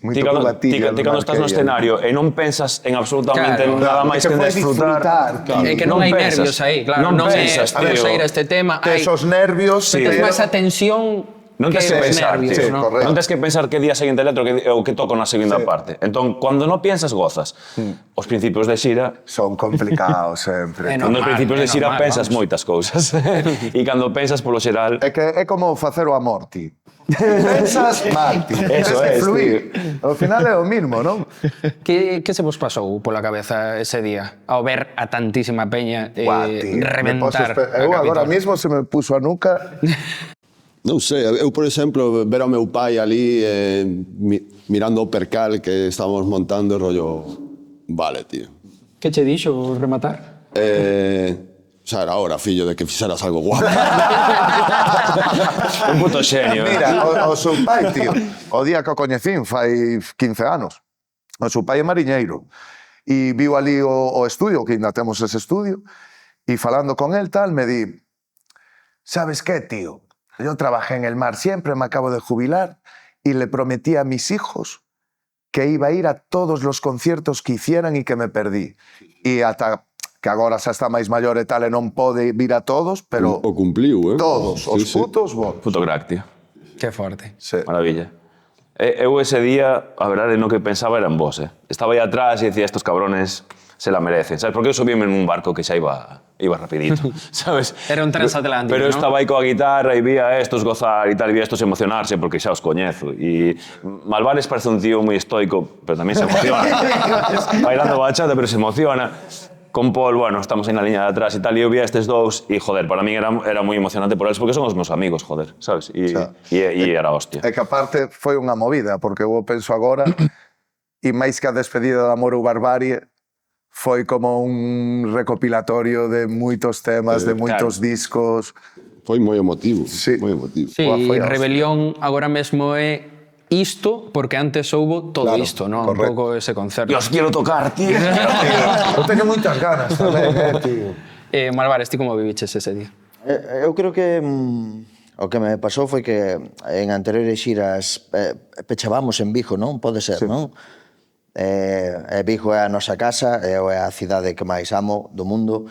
Moito ti cando cubatilla no estás no Marquella. escenario e non pensas en absolutamente Claro, nada máis que en foi desfrutar. tío. É que non hai nervios aí, claro. Non pensas, é, vamos tío. a ir a este tema, Que hai esos nervios... Sí. tes máis a tensión Non que tens que os pensar, nervios, tío. ¿no? correcto. Non tens que pensar que día seguinte eletro ou que toco na segunda Sí. parte. Entón, cando non piensas, gozas. Os principios de xira, Son complicados sempre. No. cando os Normal, principios de é xira normal, pensas vamos. moitas cousas. E cando pensas polo xeral, É que é como facer o amor, ti. Pensas mal, ti. Eso Tens que es, fluir. Ao final é o mismo, non? Que se vos pasou pola cabeza ese día ao ver a tantísima peña Buah, ti. reventar a Eu agora Capitol? mismo se me puso a nuca... Non sei, eu, por exemplo, ver ao meu pai ali mirando o percal que estábamos montando, rollo, vale, tío. Que che dixo rematar? Xa era hora, fillo, de que fixeras algo guapo. un puto xenio. Mira, o seu pai, tío, o día que o coñecín fai 15 anos, o seu pai é mariñeiro e viu ali o estudio, que ainda temos ese estudio, e falando con él tal, me di, ¿sabes qué, tío? Yo trabajé en el mar siempre, me acabo de jubilar y le prometí a mis hijos que iba a ir a todos los conciertos que hicieran y que me perdí. Y ata que agora xa está máis maior e tal e non pode vir a todos, pero O cumpliu, todos, os Sí, sí. putos bons. Puto crack, tío. Que forte. Sí. Maravilla. Eu ese día, a verdade, no que pensaba eran vos, Estaba aí atrás e decía, estos cabrones se la merecen, sabes? Porque eu subíme en un barco que xa iba rapidito, sabes? Era un transatlántico, Pero eu ¿no? estaba aí coa guitarra e vía a estos gozar e tal, e vía a estos emocionarse porque xa os coñezo. E Malvares parece un tío moi estoico, pero tamén se emociona. Bailando bachata, pero se emociona. Con Paul, bueno, estamos aí na liña de atrás e tal, e eu vía estes dous e, joder, para mí era moi emocionante por eles porque son os meus amigos, joder, sabes? E era hostia. É que aparte foi unha movida, porque eu penso agora, e máis que a despedida de Amor ou Barbarie, foi como un recopilatorio de moitos temas, de moitos discos. Foi moi emotivo, Sí. moi emotivo. Sí, Buah, foi hostia. Rebelión agora mesmo é isto porque antes houbo todo Claro, isto, non? Un correcto. pouco ese concerto. Os quiero tocar, tío. Eu teño moitas ganas tamén, tío. Malvares, ti como viviches ese día? Eu creo que o que me pasou foi que en anteriores xiras pechábamos en Vigo, non? Pode ser, non? Vigo é a nosa casa, é a cidade que máis amo do mundo.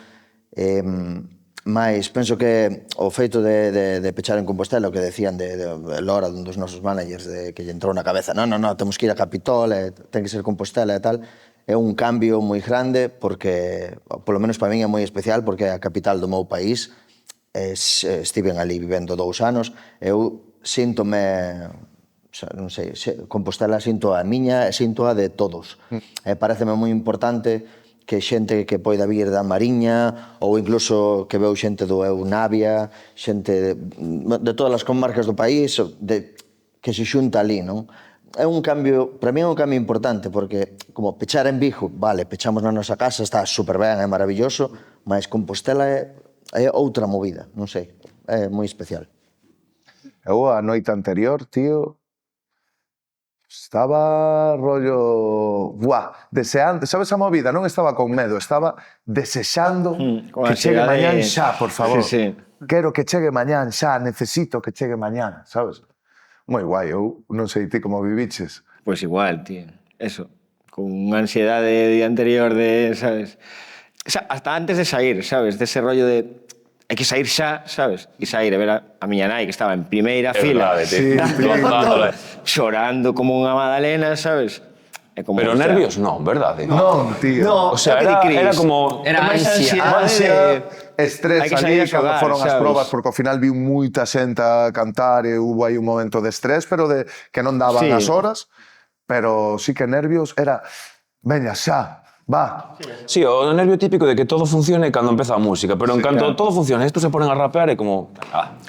Mais penso que o feito de pechar en Compostela, o que decían de Lora, un dos nosos managers, que lle entrou na cabeza, non, temos que ir a Capitol, ten que ser Compostela e tal, é un cambio moi grande porque, polo menos para min é moi especial, porque é a capital do meu país, estiven ali vivendo 2 anos, eu síntome, non sei, Compostela sinto a miña e sinto a de todos. Pareceme moi importante que xente que poida vir da Mariña ou incluso que veu xente do Navia, xente de todas as comarcas do país que se xunta ali, non? É un cambio, para mí é un cambio importante porque como pechar en Vigo, vale, pechamos na nosa casa, está super ben, é maravilloso, mas Compostela é outra movida, non sei, é moi especial. Eu a noite anterior, tío, estaba rollo... Buah, deseando... Sabes a movida? Non estaba con medo, estaba desexando con que chegue ansiedade. mañán xa, por favor. Sí, sí. Quero que chegue mañán xa, necesito que chegue mañán, sabes? Moi guai, eu non sei ti como viviches. Pues igual, tío. Eso. Con unha ansiedade de día anterior de, sabes? O sea, hasta antes de sair, sabes? De ese rollo de hai que sair xa, sabes? E sair e ver a miña nai que estaba en primeira fila, verdade, tío. dándole, chorando como unha magdalena, sabes? E como, Pero o sea, nervios non, verdade? Non, tío. No, O sea, é o que di era Cris. como... Era É máis ansia. Ansia, estrés hai que ali, sair a cando xogar, foron as sabes? probas, porque ao final vi moita xente a cantar e hubo aí un momento de estrés, pero de que non daban Sí. as horas, pero sí que nervios era, veña, xa, va. Sí, o nervio típico de que todo funcione cando empeza a música, pero en canto todo funcione, estos se ponen a rapear e como...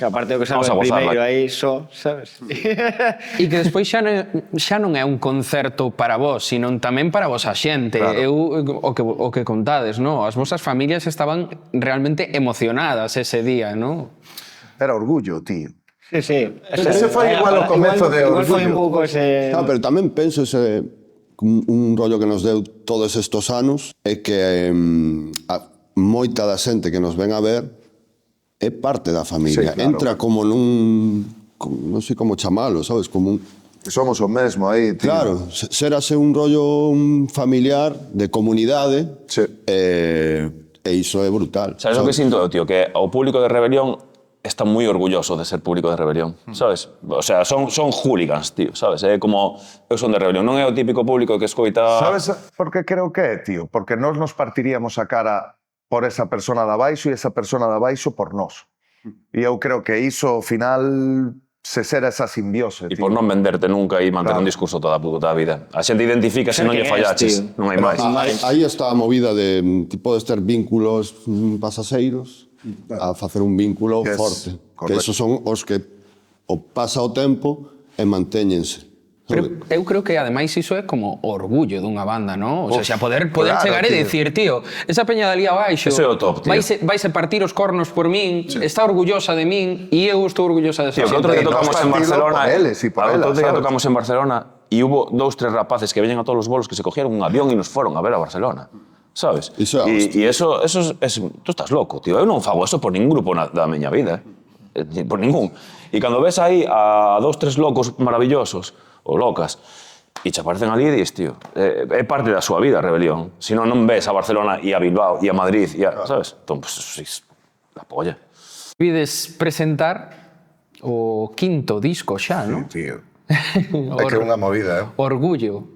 Que aparte do que salgo Vamos a en gozarla. primeiro aí só, sabes? E que despois xa non é un concerto para vos, sino tamén para a vosa xente. Claro. O que contades, no? As vosas familias estaban realmente emocionadas ese día, no? Era orgullo, tío. Sí, sí. Ese foi igual o comezo de Igual foi un orgullo. pouco ese... No, pero tamén penso un rollo que nos deu todos estos anos é que moita da xente que nos ven a ver é parte da familia. Sí, claro. Entra como nun... non sei como chamalo, sabes? Como un... Somos o mesmo aí, tío. Claro, serase un rollo familiar, de comunidade, Sí. e iso é brutal. Sabes o que sinto, tío? Que o público de Rebelión está moi orgulloso de ser público de Rebelión, sabes? O sea, son hooligans, tío, sabes? É como, eu son de Rebelión, non é o típico público que escoita... Sabes por que creo que é, tío? Porque nós nos partiríamos a cara por esa persona de abaixo e esa persona de abaixo por nós. E eu creo que iso, ao final, se será esa simbiose, E tío. por non venderte nunca e manter Claro. un discurso toda a puta vida. A xente identifica se Ser non lle quen és, fallaches, tío. non hai máis. Aí está a movida de podes ter vínculos pasaseiros a facer un vínculo Que es forte. Que correcto. esos son os que o pasa o tempo e mantéñense. Pero eu creo que ademais iso é como orgullo dunha banda, non? O sea, poder claro, chegar e tío. dicir, tío, esa peña de ali abaixo Ese é o top, tío. Vaise partir os cornos por min, está orgullosa de min e eu estou orgullosa de esa Tío, que outro día E nos tocamos en partido Barcelona... por eles e por elas, outro día sabes? tocamos en Barcelona e hubo 2, 3 rapaces que veñen a todos os bolos que se cogieron un avión e nos foron a ver a Barcelona. Sabes? Iso é a E eso es... Tú estás loco, tío. Eu non fago eso por ningún grupo da miña vida, por ningún. E cando ves aí a 2, 3 locos maravillosos, ou locas, e che aparecen ali e dis, tío, é parte da súa vida a Rebelión. Se non ves a Barcelona e a Bilbao e a Madrid, e a, sabes? Entón, pues, sois la polla. Vides presentar o quinto disco xa, non? Tío. É que é unha movida, Orgullo.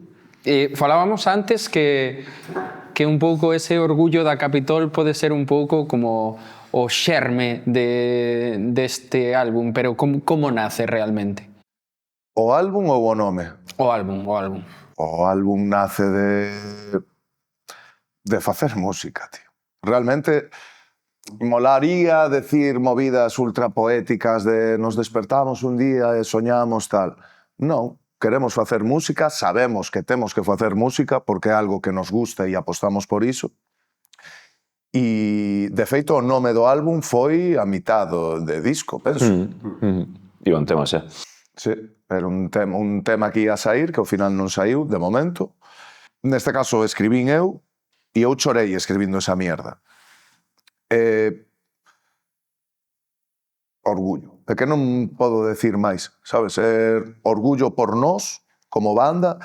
Falábamos antes que un pouco ese orgullo da Capitol pode ser un pouco como o xerme deste álbum, pero como nace realmente? O álbum ou o nome? O álbum. O álbum nace de facer música, tío. Realmente molaría decir movidas ultrapoéticas de nos despertamos un día e soñamos tal. Non, queremos facer música, sabemos que temos que facer música porque é algo que nos gusta e apostamos por iso. E, de feito, o nome do álbum foi a mitad de disco, penso. Iba un tema, xa. Sí, pero un tema que ia sair, que ao final non saiu, de momento. Neste caso, escribín eu, e eu chorei escribindo esa mierda. Orgullo. É que non podo decir máis, sabes? Orgullo por nós, como banda,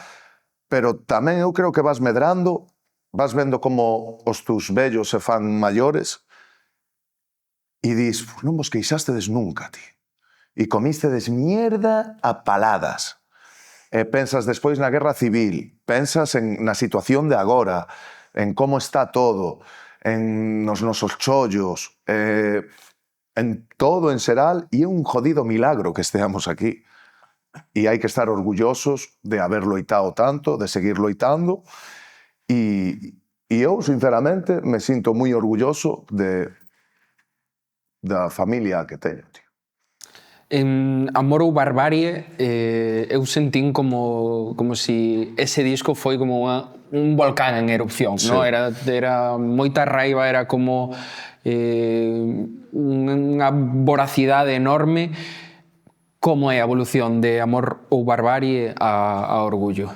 pero tamén eu creo que vas medrando, vas vendo como os tus vellos se fan maiores e dis, non vos queixastedes nunca, ti. E comístedes mierda a paladas. Pensas despois na guerra civil, pensas na situación de agora, en como está todo, en nos nosos chollos, en todo en xeral, e é un jodido milagro que esteamos aquí. E hai que estar orgullosos de haber loitado tanto, de seguir loitando, e eu, sinceramente, me sinto moi orgulloso da familia que teño, tío. En Amor ou Barbarie eu sentín como si ese disco foi como un volcán en erupción, sí. No? Era moita raiva, era como unha voracidade enorme. Como é a evolución de Amor ou Barbarie a Orgullo?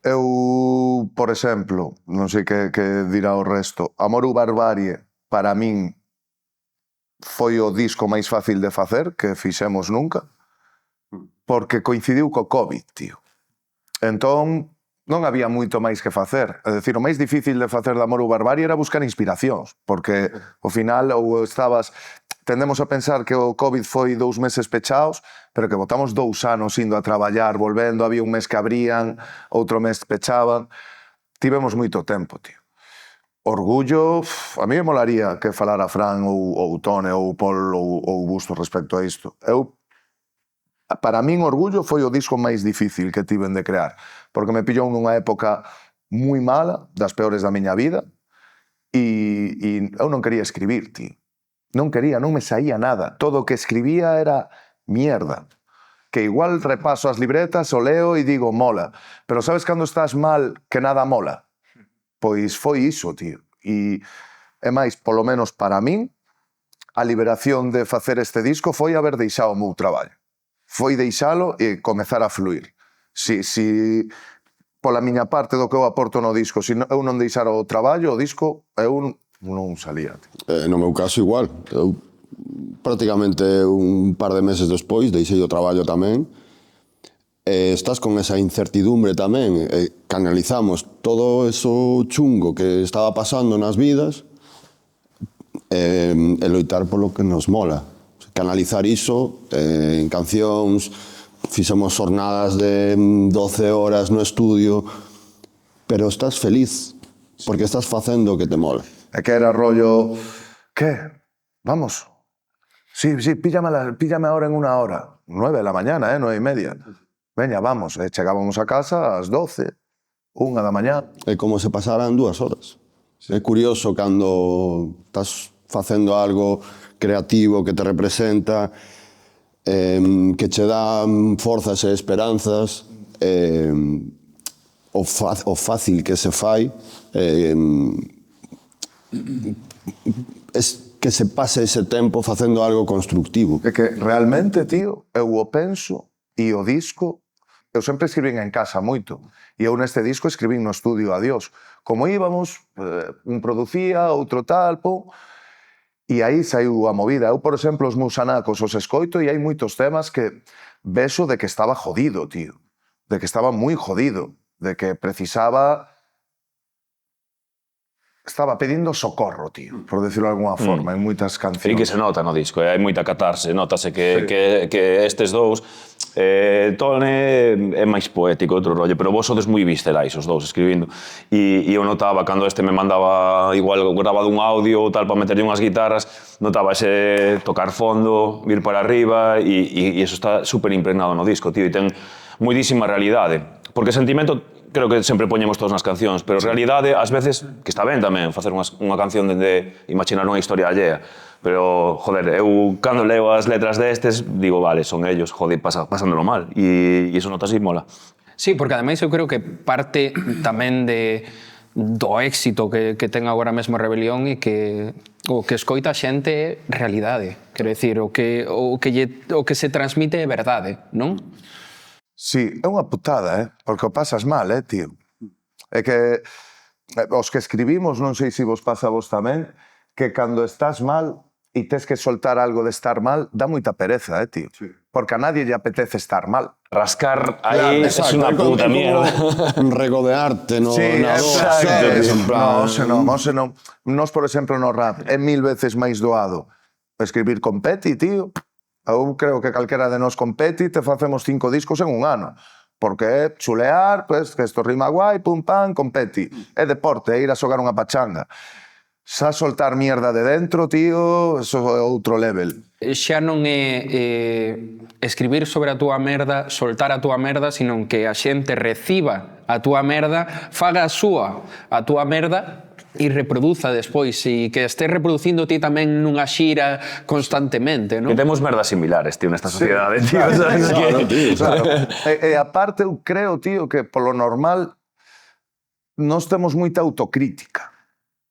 Eu, por exemplo, non sei que dirá o resto, Amor ou Barbarie, para min, foi o disco máis fácil de facer que fixemos nunca, porque coincidiu co COVID, tío. Entón, non había moito máis que facer. É dicir, o máis difícil de facer de Amor ou Barbarie era buscar inspiracións, porque ao final ou estabas... Tendemos a pensar que o COVID foi 2 meses pechados, pero que botamos 2 anos indo a traballar, volvendo, había un mes que abrían, outro mes pechaban. Tivemos moito tempo, tío. Orgullo, a mí me molaría que falara Fran ou Tone ou Paul ou Busto respecto a isto. Para min Orgullo foi o disco máis difícil que tiven de crear, porque me pillou nunha época moi mala, das peores da miña vida, e eu non quería escribir, tío. Non quería, non me saía nada. Todo o que escribía era mierda. Que igual repaso as libretas, o leo e digo, mola. Pero sabes cando estás mal que nada mola? Pois foi iso, tío. E máis, polo menos para min, a liberación de facer este disco foi haber deixado o meu traballo. Foi deixalo e comezar a fluir. Si pola miña parte do que eu aporto no disco, se eu non deixara o traballo, o disco, eu non salía. No meu caso igual. Eu prácticamente un par de meses despois deixei o traballo tamén. Estás con esa incertidumbre tamén. Canalizamos todo eso chungo que estaba pasando nas vidas e loitar polo que nos mola. Canalizar iso en cancións, fixemos jornadas de 12 horas no estudio, pero estás feliz porque estás facendo o que te mola. É que era rollo... ¿Qué? Vamos. Sí, píllame ahora en 1 hora. 9 de la mañana, 9:30. Veña, vamos. Chegábamos a casa ás 12, 1 da mañá. É como se pasaran 2 horas. É curioso cando estás facendo algo creativo que te representa, que che dá forzas e esperanzas, o fácil que se fai, es que se pase ese tempo facendo algo constructivo. É que realmente, tío, eu o penso e o disco... Eu sempre escribín en casa moito. E eu neste disco escribín no estudio Adiós. Como íbamos, un producía, outro tal, pum... E aí saiu a movida. Eu, por exemplo, os meus anacos os escoito e hai moitos temas que vexo de que estaba jodido, tío. De que estaba moi jodido. De que precisaba... Estaba pedindo socorro, tío, por decirlo de alguna forma, en moitas cancións. E que se nota no disco, hai moita catarse, notase que estes dous, Tone é máis poético, outro rollo, pero vos sodes moi viscerais os dous escribindo. E eu notaba, cando este me mandaba igual grabado un audio ou tal para meterlle unhas guitarras, notaba ese tocar fondo, ir para arriba, e iso está super impregnado no disco, tío, e ten moitísima realidade. Porque sentimento creo que sempre poñemos todos nas cancións, pero realidade, ás veces, que está ben tamén facer unha canción dende imaginar unha historia allea, pero, joder, eu cando leo as letras destes, digo, vale, son ellos, joder, pasándolo mal, e iso notas e mola. Sí, porque ademais eu creo que parte tamén do éxito que ten agora mesmo a Rebelión e que o que escoita a xente é realidade, quero dicir, o que se transmite é verdade, non? Sí, é unha putada, porque o pasas mal, tío. É que os que escribimos, non sei se vos pasa a vos tamén, que cando estás mal e tes que soltar algo de estar mal, dá moita pereza, tío. Sí. Porque a nadie lle apetece estar mal. Rascar aí es unha puta mierda. Regodearte na No, nos, por exemplo, no rap, é 1000 veces máis doado escribir con Petty, tío. Eu creo que calquera de nós con Petty te facemos 5 discos en 1 ano. Porque é chulear, pues, que isto rima guai, pum, pam, con Petty. É deporte, é ir a xogar unha pachanga. Xa soltar mierda de dentro, tío, eso é outro level. Xa non é escribir sobre a túa merda, soltar a túa merda, sino que a xente reciba a túa merda, faga a súa a túa merda e reproduza despois, e que estés reproducindo ti tamén nunha xira constantemente, non? Que temos merdas similares, tío, nesta sociedade, tío. Claro. E aparte, eu creo, tío, que polo normal nós temos moita autocrítica.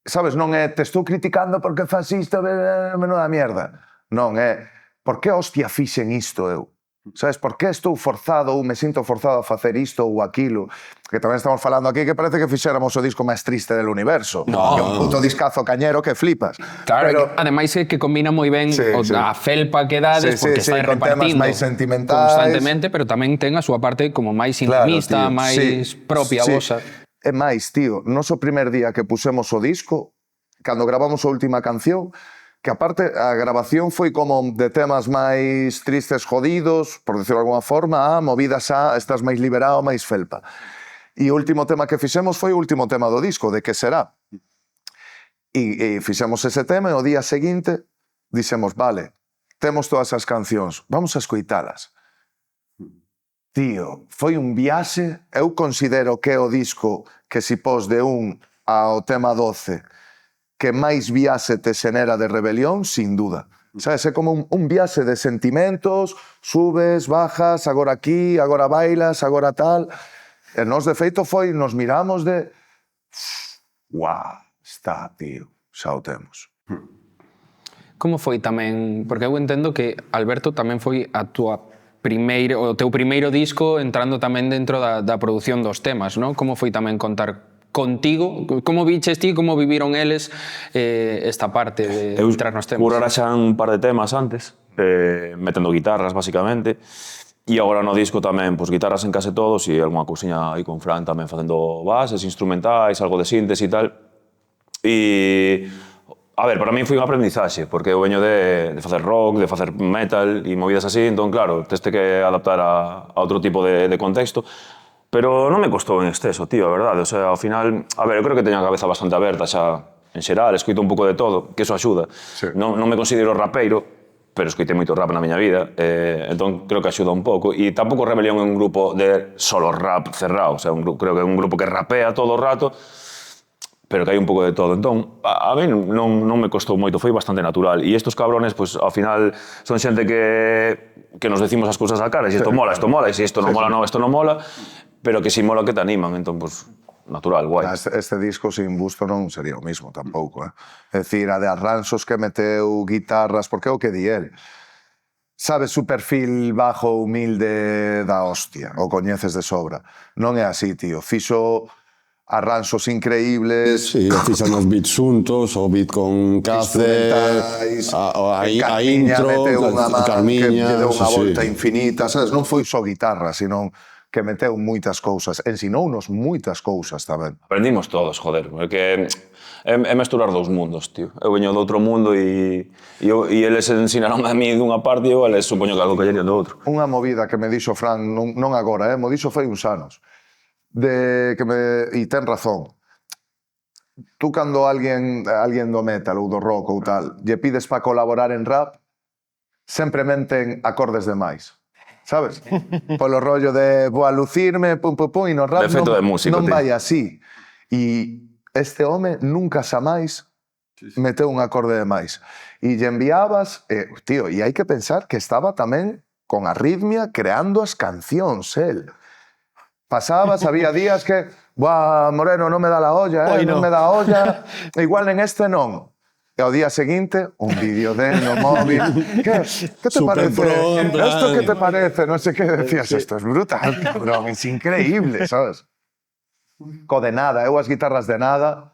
Sabes, non é te estou criticando porque fas isto, menuda mierda. Non, é por que hostia fixen isto eu? Sabes, por que estou forzado ou me sinto forzado a facer isto ou aquilo? Que tamén estamos falando aquí que parece que fixéramos o disco máis triste del universo. No. Que é un puto discazo cañero que flipas. Claro, Pero, ademais é que combina moi ben Sí, sí. a felpa que dades, Sí, sí, porque sí, está con temas repartindo máis sentimentais. constantemente, pero tamén ten a súa parte como máis intimista, tío, máis propia sí. vosa. É máis, tío, noso primer día que pusemos o disco, cando gravamos a última canción, que aparte a grabación foi como de temas máis tristes, jodidos, por decirlo de alguna forma, movidas a estás máis liberado, máis felpa. E o último tema que fixemos foi o último tema do disco, de Que será? E fixemos ese tema e o día seguinte dixemos, vale, temos todas as cancións, vamos a escoitalas. Tío, foi un viaxe, eu considero que é o disco que si pos de 1 ao tema 12 que máis viaxe te xenera de rebelión, sin duda. Sabes, é como un viaxe de sentimentos, subes, bajas, agora aquí, agora bailas, agora tal. E nos, de feito, foi, nos miramos de... Uau, está, tío, xa o temos. Como foi tamén, porque eu entendo que Alberto tamén foi a túa primeiro, o teu primeiro disco entrando tamén dentro da produción dos temas, non? Como foi tamén contar contigo, como viches ti, como viviron eles esta parte de entrar nos temas? Currara xa un par de temas antes, metendo guitarras, basicamente, e agora no disco tamén, pois guitarras en case todos e algunha cousiña aí con Fran tamén facendo bases, instrumentais, algo de síntese e tal. E, a ver, para mí foi un aprendizaxe, porque eu veño de facer rock, de facer metal e movidas así, entón, claro, teste que adaptar a outro tipo de contexto. Pero non me costou en exceso, tío, a verdade. O sea, ao final, a ver, eu creo que teño a cabeza bastante aberta xa en xeral, escoito un pouco de todo, que eso axuda. Sí. Non me considero rapeiro, pero escoitei moito rap na miña vida, entón creo que axuda un pouco. E tampouco Rebelión é un grupo de solo rap cerrado, o sea, creo que é un grupo que rapea todo o rato, pero que hai un pouco de todo. Entón, a mí non me costou moito, foi bastante natural. E estos cabrones, pues, ao final, son xente que nos decimos as cousas á cara, e se isto mola, e se isto non mola, non, isto non mola, pero que si mola que te animan, entón, pues, natural, guai. Este disco sin Busto non sería o mismo tampouco, É dicir, a de arranxos que meteu guitarras, porque é o que di el. Sabes o perfil bajo, humilde da hostia, o coñeces de sobra. Non é así, tío. Fixo arranxos increíbles. Sí, fixan os beats xuntos, o beat con Cácer, a intro, Carmiña, que deu unha sí, volta sí. infinita, sabes? Non foi só guitarra, senón que meteu moitas cousas. Ensinounos moitas cousas tamén. Aprendimos todos, joder, porque é mesturar dous mundos, tío. Eu veño do outro mundo e eles ensinaron a mí dunha parte e eu eles supoño que algo que lleño do outro. Unha movida que me dixo Fran, non agora, mo dixo foi uns anos, e ten razón. Tú cando alguén do metal ou do rock ou tal, lle pides para colaborar en rap, sempre menten acordes de máis. Sabes? Polo rollo de vou a lucirme, pum, pum, pum, e no rap Defecto de músico, non tío. vai así. E este home nunca xa máis meteu un acorde de máis. E lle enviabas, tío, e hai que pensar que estaba tamén con Arritmia creando as cancións, el. Pasabas, había días que, buah, Moreno, non me dá la olla, non me dá a olla, igual en este non. E ao día seguinte, un vídeo de no móvil. ¿Qué te Super parece? pro, en plan. ¿Esto qué te parece? No sé qué decías. Esto es brutal, cabrón. Es increíble, ¿sabes? Co de nada, eu as guitarras de nada.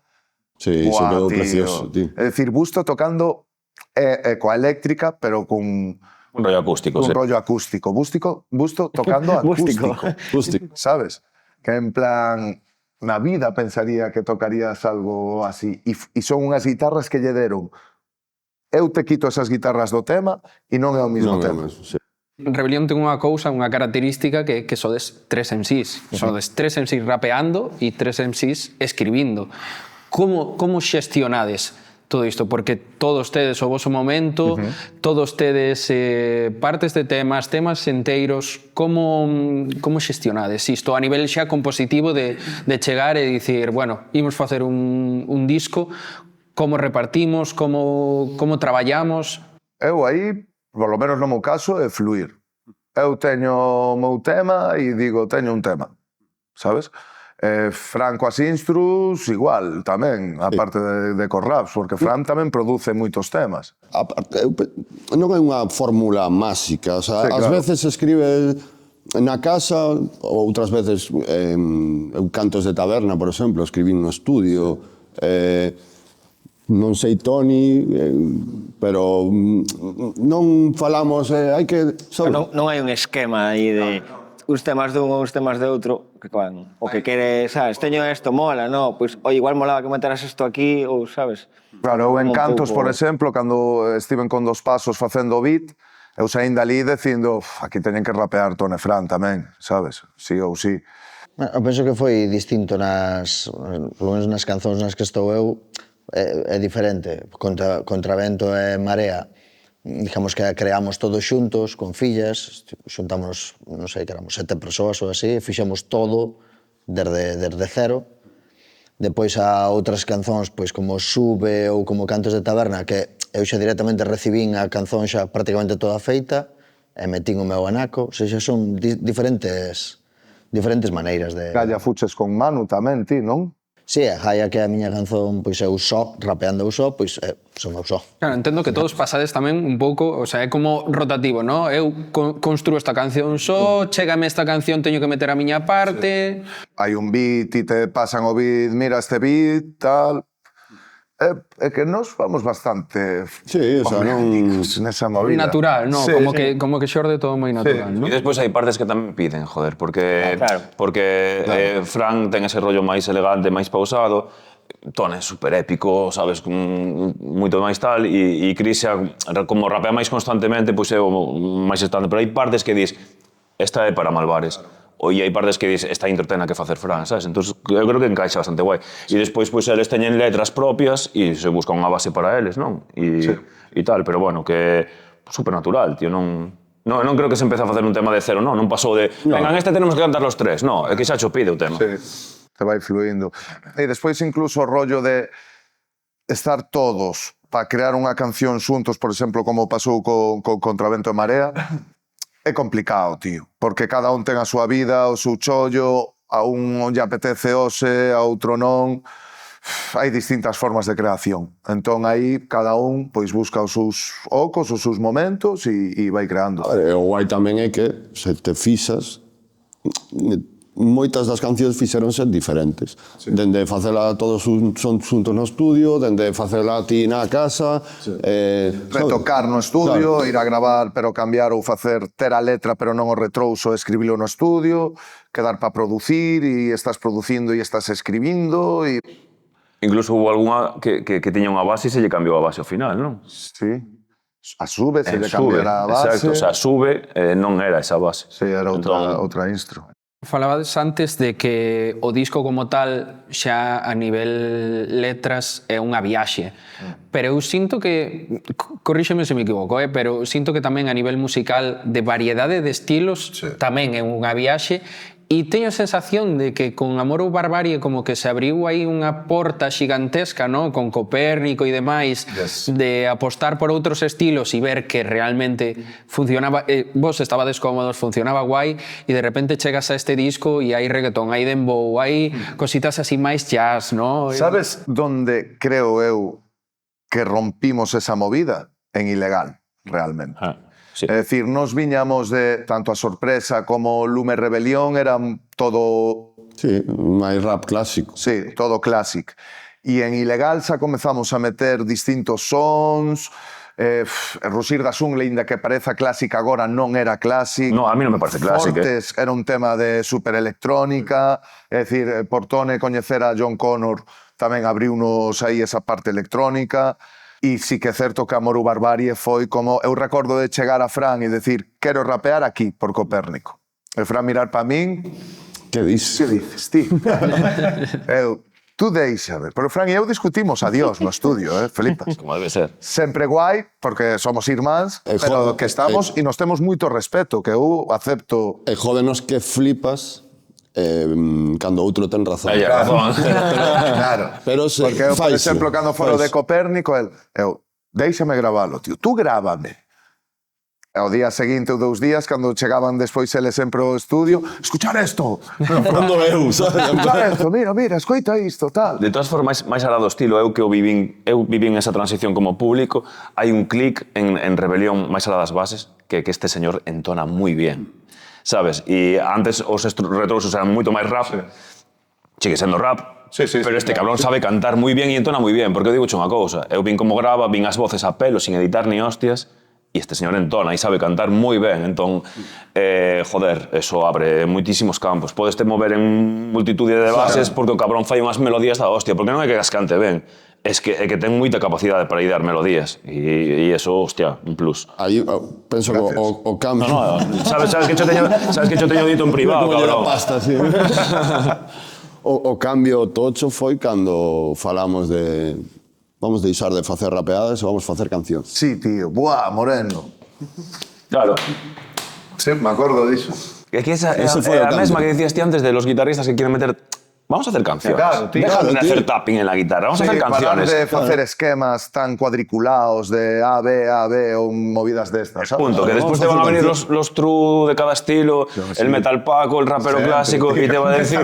Sí, se quedou precioso, tío. É dicir, Busto tocando coa eléctrica, pero con Un rollo acústico, un sí. rollo acústico. Busto tocando acústico. Acústico. ¿Sabes? Que en plan, na vida pensaría que tocarías algo así. E son unhas guitarras que lle deron. Eu te quito esas guitarras do tema e non é o mismo Non é o tema. mesmo, sí. Rebelión ten unha cousa, unha característica que sodes 3 MCs. Sodes 3 MCs rapeando e 3 MCs escribindo. Como xestionades todo isto? Porque todos tedes o voso momento, todos tedes partes de temas enteiros. Como xestionades isto a nivel xa compositivo de chegar e dicir, bueno, imos facer un disco, como repartimos, como traballamos? Eu aí, por lo menos no meu caso, é fluir. Eu teño o meu tema e digo, teño un tema, sabes? Fran coas instrus, igual, tamén, aparte de cos raps, porque Fran tamén produce moitos temas. Aparte, non é unha fórmula máxica, o sea, Sí, ás claro. veces escribe na casa, outras veces eu cantos de taberna, por exemplo, escribín no estudio, non sei Toni, pero non falamos, hai que... sabes? Non hai un esquema aí de uns temas dun ou uns temas de outro que van, o que quere, sabes, teño isto, mola, no, pois, oi, igual molaba que meteras isto aquí, ou, sabes? Claro, eu en Un Cantos, pouco- por exemplo, cando estiven con Dos Pasos facendo beat, eu saín dali dicindo, aquí teñen que rapear Tone Fran tamén, sabes? Sí ou sí. Eu penso que foi distinto polo menos nas canzóns nas que estou eu, é diferente. Contra Vento e Marea, digamos que a creamos todos xuntos, con fillas, xuntamos, non sei, que éramos 7 persoas ou así, e fixemos todo desde cero. Depois a outras canzóns, pois como Sube ou como Cantos de Taberna, que eu xa directamente recibín a canzón xa prácticamente toda feita, e metín o meu anaco, ou seja, son diferentes maneiras de... Calla fuches con Manu tamén, ti, non? Si, a Gaia, que é a miña canzón, pois eu só, rapeando eu só, pois son eu só. Claro, entendo que todos pasades tamén un pouco, o sea, é como rotativo, ¿no? Eu construo esta canción só, chégame esta canción, teño que meter a miña parte... Hai un beat e te pasan o beat, mira este beat, tal... É que nos vamos bastante... Sí, o sea, non... Nesa movida. Natural, ¿no? Sí, como que xorde todo moi natural, ¿no? E despois hai partes que tamén piden, joder, porque Fran ten ese rollo máis elegante, máis pausado, Tone super épico, sabes, moito máis tal, e Chris como rapea máis constantemente, pois é o máis estándar, pero hai partes que dis, esta é para Malvares. E hai partes que dis, esta intro ten a que facer Fran, sabes? Entón, eu creo que encaixa bastante guai. E despois, pois, eles teñen letras propias e se busca unha base para eles, non? E tal, pero bueno, que é supernatural, tío, non creo que se empece a facer un tema de cero, non pasou de, venga, este tenemos que cantar los tres, non, é que xa cho pide o tema. Sí, te vai fluindo. E despois incluso o rollo de estar todos para crear unha canción xuntos, por exemplo, como pasou con Contra Vento e Marea, é complicado, tío, porque cada un ten a súa vida, o seu chollo, a un lle apetece hoxe, a outro non. Hai distintas formas de creación. Entón, aí, cada un pois busca os seus ocos, os seus momentos e vai creando. A ver, o guai tamén é que, se te fixas, moitas das cancións fixeronse diferentes. Sí. Dende facela todos xuntos no estudio, dende facela ti na casa... Sí. Retocar no estudio, claro. Ir a gravar pero cambiar ou ter a letra pero non o retrouso e escribilo no estudio, quedar para producir e estás producindo e estás escribindo e... Incluso hubo algunha que tiña unha base e se lle cambiou a base ao final, non? Sí. A Sube se lle cambiara a base. Exacto, o sea, Sube non era esa base. Sí, era outra instru. Falabades antes de que o disco como tal xa a nivel letras é unha viaxe, pero eu sinto que, corríxeme se me equivoco, pero sinto que tamén a nivel musical de variedade de estilos tamén é unha viaxe. E teño a sensación de que con Amor ou Barbarie como que se abriu aí unha porta xigantesca, ¿no? Con Copérnico e demais, de apostar por outros estilos e ver que realmente funcionaba, vos estabades cómodos, funcionaba guai, e de repente chegas a este disco e hai reggaetón, hai dembow, hai cositas así máis jazz, ¿no? Sabes donde creo eu que rompimos esa movida? En Ilegal, realmente. Sí. É dicir, nos viñamos de tanto a Sorpresa como Lume Rebelión, eran todo... Sí, máis rap clásico. Sí, todo clásico. E en Ilegal xa comezamos a meter distintos sons, Rusir da Xungla, inda que pareza clásica agora, non era clásico. No, a mí non me parece clásico. Fortes era un tema de superelectrónica, é dicir, por Tone coñecer a John Connor tamén abriunos aí esa parte electrónica. E sí que é certo que Amor ou Barbarie foi como... Eu recordo de chegar a Fran e decir, quero rapear aquí, por Copérnico. E Fran mirar pa min... Que dices? Que dices, ti? Eu, tú deixa ver. Pero Fran e eu discutimos a Dios no estudio, Felipas? Como debe ser. Sempre guai, porque somos irmáns, pero que estamos e nos temos moito respeto, que eu acepto... E jódenos que flipas... cando outro ten razón. Claro. Pero se porque eu, por exemplo, cando falo de Copérnico, eu, déixame gravalo, tío. Tú grábame. E o día seguinte ou 2 días, cando chegaban despois eles sempre ao estudio, escuchar esto, Cando eu, sabes? escuchar esto, mira, escoita isto, tal. De todas formas, máis alá do estilo, eu vivín esa transición como público, hai un clic en Rebelión máis alá das bases que este señor entona moi bien, sabes? E antes os retrosos eran moito máis rap, sigue sendo rap, pero este cabrón sabe cantar moi bien e entona moi bien, porque eu digo unha cousa, eu vin como grava, vin as voces a pelo, sin editar ni hostias, e este señor entona e sabe cantar moi ben, entón, joder, eso abre moitísimos campos. Podes te mover en multitude de bases porque o cabrón fai unhas melodías da hostia, porque non é que as cante ben, é que ten moita capacidade para idear melodías, e eso, hostia, un plus. Aí penso que o cambio... Sabes que yo teño dito en privado, Como lle cabrón. dá pasta, sí. O cambio tocho foi cando falamos de... Vamos deixar de facer rapeadas e vamos facer cancións. Sí, tío, buah, Moreno. Claro. Sí, me acordo diso. É que esa Ese foi é o a cambio. mesma que decías ti antes de los guitarristas que quieren meter... Vamos a hacer canciones. Claro, tío. Deja de Claro, tío. hacer tapping en la guitarra. Vamos a hacer canciones. Parar de facer esquemas tan cuadriculados de A, B o movidas de estas, ¿sabes? Punto. Que después te van a venir los true de cada estilo, el metal paco, el rapero Siempre, clásico, tío. y te va a decir,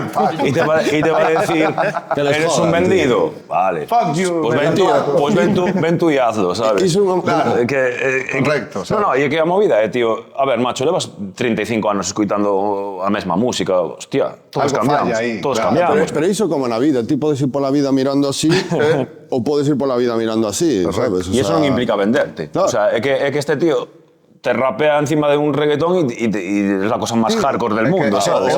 y te va a decir, les eres jodan, un vendido. Vale. Fuck you, Pues metal paco. ven tú y hazlo, ¿sabes? Iso non- Claro. Correcto, ¿sabes? No, e que a movida tío, a ver, macho, levas 35 anos escuitando a mesma música, hostia, todos Algo cambiamos, falla aí, todos claro. cambiamos. Pero iso como na vida, ti podes ir pola vida mirando así ou podes ir pola vida mirando así, sabes? Y eso non implica venderte. Claro. O sea, es que este tío te rapea encima de un reggaetón y es la cosa más hardcore del mundo, ¿sabes?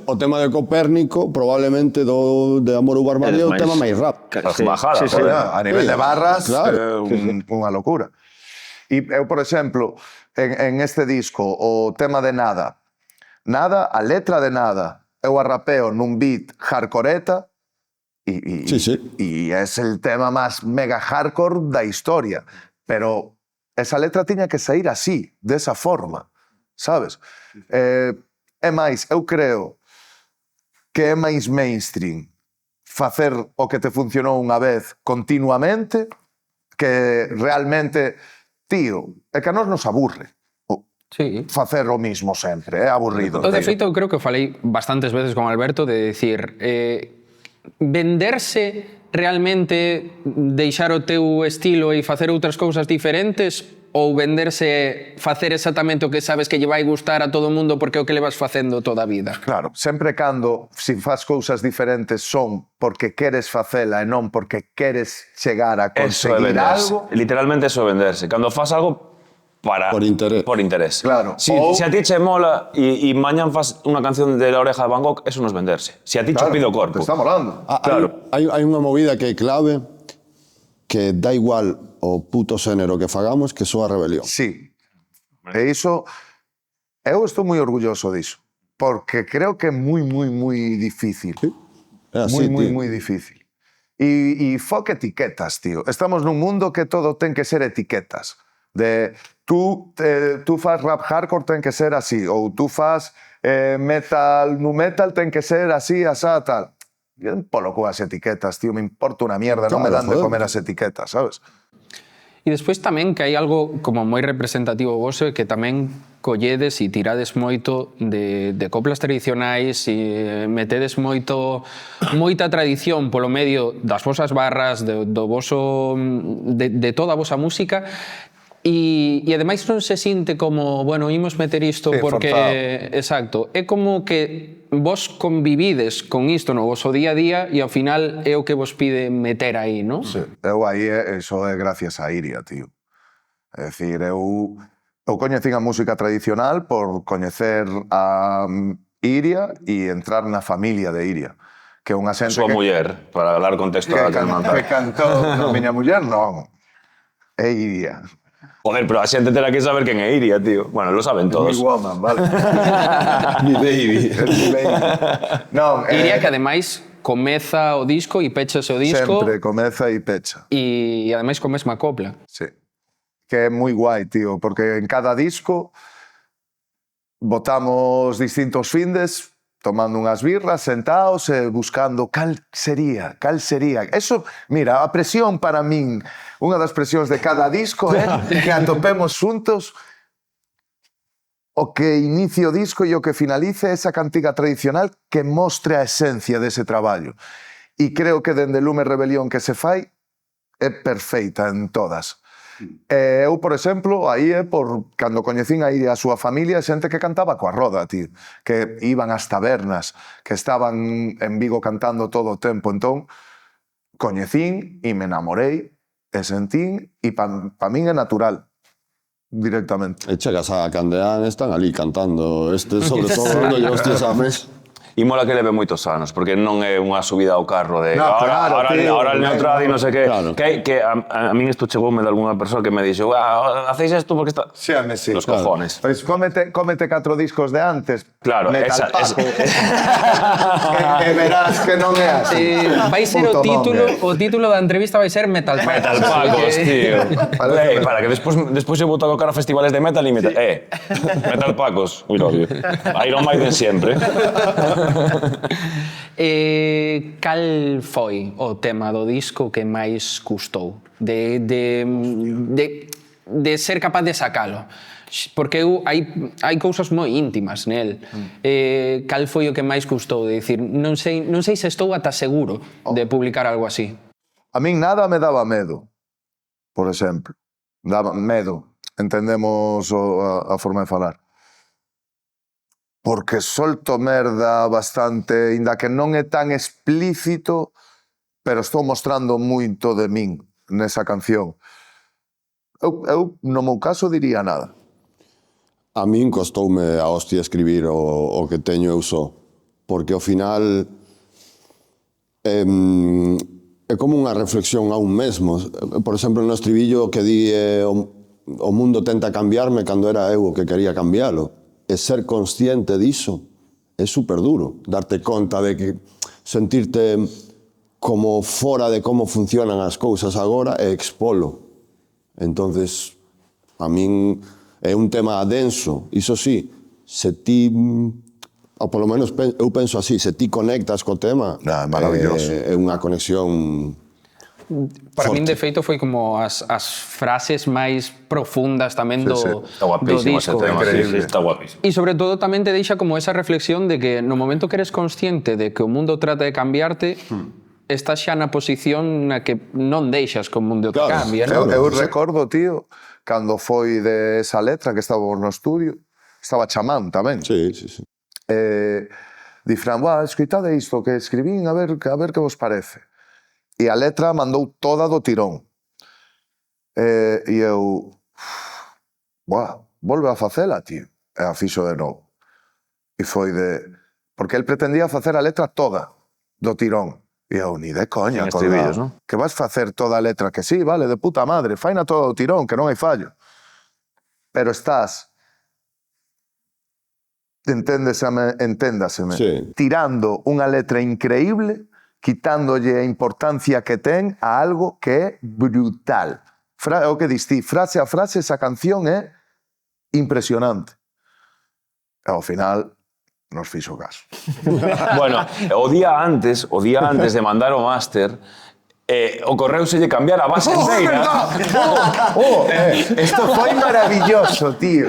O tema de Copérnico, probablemente de Amor Barbarie, o tema máis rap. Las bajadas, sí, sí. joder. A nivel de barras, Claro. unha locura. E eu, por exemplo, en este disco, o tema de Nada, a letra de Nada, eu a rapeo nun beat hardcoreta Sí, sí. e é el tema máis mega hardcore da historia. Pero esa letra tiña que sair así, desa forma, sabes? É máis, eu creo que é máis mainstream facer o que te funcionou unha vez continuamente que realmente, tío, é que a nós nos aburre Sí. facer o mismo sempre, é aburrido. De feito, eu creo que falei bastantes veces con Alberto de decir venderse realmente deixar o teu estilo e facer outras cousas diferentes ou venderse facer exactamente o que sabes que lle vai gustar a todo o mundo porque é o que le vas facendo toda a vida. Claro, sempre cando si faz cousas diferentes son porque queres facela e non porque queres chegar a Eso é conseguir venderse. algo. Literalmente eso é venderse. Cando fas algo Por interés. Por interés. Claro. Si O- a ti che mola e mañan fas unha canción de La Oreja de Van Gogh, eso non es venderse. Si a ti che pido corpo. Te está molando. Claro. Hai unha movida que é clave que dá igual o puto xénero que fagamos que soa rebelión. Sí. E iso, eu estou moi orgulloso diso, porque creo que é moi difícil. É así, Moi difícil. E fuck etiquetas, tío. Estamos nun mundo que todo ten que ser etiquetas. De tú fas rap hardcore ten que ser así, ou tú fas metal, nu metal ten que ser así, asá, tal. Yo polo coas etiquetas, tío, me importa unha mierda, non me dan de joder. comer as etiquetas, sabes? E despois tamén que hai algo como moi representativo voso que tamén colledes e tirades moito de coplas tradicionais e metedes moita tradición polo medio das vosas barras, do voso, de toda a vosa música. E ademais non se sinte como, bueno, imos meter isto Sí, porque... forzado. Exacto. É como que vos convivides con isto no voso día a día e ao final é o que vos pide meter aí, non? Sí. Eu aí, eso é gracias a Iria, tío. É dicir, eu coñecín a música tradicional por coñecer a Iria e entrar na familia de Iria, que é unha xente Súa muller, para dar contexto a que non que cantou, non, miña muller non, é Iria. Joder, pero a xente terá que saber quen é Iria, tío. Bueno, lo saben Mi todos. woman, vale. Mi baby. Mi baby. Non, Diría que ademais comeza o disco e pechase o disco sempre comeza e pecha. e ademais con mesma copla. Sí. Que é moi guai, tío, porque en cada disco botamos distintos findes, tomando unhas birras, sentados e buscando cal sería. Eso, mira, a presión para min, unha das presións de cada disco é que atopemos xuntos o que inicie o disco e o que finalice esa cantiga tradicional que mostre a esencia dese traballo. E creo que dende Lume Rebelión que se fai é perfeita en todas. Eu, por exemplo, aí é por cando coñecín aí a súa familia, xente que cantaba coa roda, tío, que iban ás tabernas, que estaban en Vigo cantando todo o tempo. Entón, coñecín e me enamorei e sentín e pa min é natural, directamente. E chegas a Candeán, están ali cantando. Sobre todo, dando hostias á mesa. E mola que leve moitos anos, porque non é unha subida ao carro de No, claro, tío, ahora el neutral e non sei que. Claro. Que a min isto chegoume de alguna persoa que me dixo hacéis isto porque está... Sí, sí. Los cojones. Pois cómete 4 discos de antes. Claro, Metal esa- Paco. E verás que non é así. Vai ser o Puto título da entrevista vai ser Metal Pacos. Metal Pacos, tío. Parece Para que despois eu vou tocar a festivales de metal e metal. Metal Pacos. We love you. Iron Maiden sempre. Cal foi o tema do disco que máis custou? De ser capaz de sacalo? Porque hai cousas moi íntimas nel. Cal foi o que máis custou? De dicir, non sei se estou ata seguro de publicar algo así. A min nada me daba medo, por exemplo. Daba medo. Entendemos a forma de falar. Porque solto merda bastante, inda que non é tan explícito, pero estou mostrando moito de min nesa canción. Eu no meu caso, diría nada. A min costoume a hostia escribir o que teño eu só, porque ao final é como unha reflexión a un mesmo. Por exemplo, no estribillo que di o mundo tenta cambiarme cando era eu o que quería cambialo. E ser consciente diso é super duro. Darte conta de que sentirte como fora de como funcionan as cousas agora e expolo. Entonces, a min é un tema denso. Iso sí, se ti, ou polo menos eu penso así, se ti conectas co tema, É maravilloso. É unha conexión Para forte. min, de feito, foi como as frases máis profundas tamén do Está guapísimo ese disco. tema. Increíble. Sí, está guapísimo. E sobre todo tamén te deixa como esa reflexión de que no momento que eres consciente de que o mundo trata de cambiarte, estás xa na posición na que non deixas que o mundo te Claro. cambie, non? Eu recordo, tío, cando foi de esa letra que estaba no estudio, estaba Chamán tamén. Sí, sí, sí. Di Fran, escoitade isto que escribín, a ver que vos parece. E a letra mandou toda do tirón. E eu, volve a facela, tío. E a fixo de novo. E foi de... Porque el pretendía facer a letra toda do tirón. E eu, ni de coña, Sin estribillos, colgado. ¿no? Que vas facer toda a letra, que sí, vale, de puta madre, faina todo do tirón, que non hai fallo. Pero estás, enténdaseme, Sí. tirando unha letra increíble, quitándolle a importancia que ten a algo que é brutal. O que diste, frase a frase, esa canción é impresionante. E ao final, nos fixo caso. Bueno, o día antes de mandar o máster, o correo se lle cambiar a base inteira. Esto foi maravilloso, tío.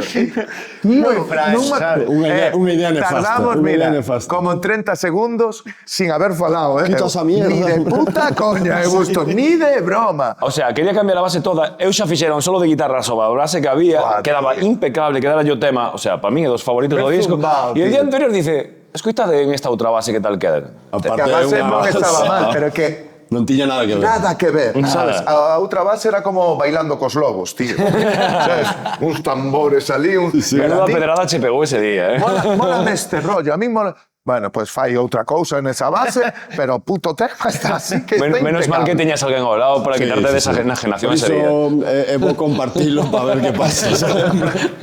Moi frágil, sabes? Unha idea nefasta. Tardamos, Unha idea mira, nefasta. como 30 segundos sin haber falado, Quita esa mierda. Ni de puta coña, Augusto, ni de broma. O sea, quería cambiar a base toda. Eu xa fixeron solo de guitarra soba. A base que había, Buah, quedaba tío. impecable, quedara yo tema. O sea, para mí é dos favoritos do É disco. zumbao, E el día tío. anterior dice, escoitade en esta outra base que tal queda. Que a base non estaba mal, pero que Non tiña nada que ver. nada que ver, sabes? A outra base era como bailando cos lobos, tío. Sabes? Uns tambores ali, pero a Menuda ti pedrada che pegou ese día, mola este rollo, a mí mola... Bueno, pues fai outra cousa nesa base, pero o puto tema está así que está Menos mal que impecable. teñas alguén ao lado para quitarte de esa enajenación Por ese día. iso é bo compartilo para ver que pasa.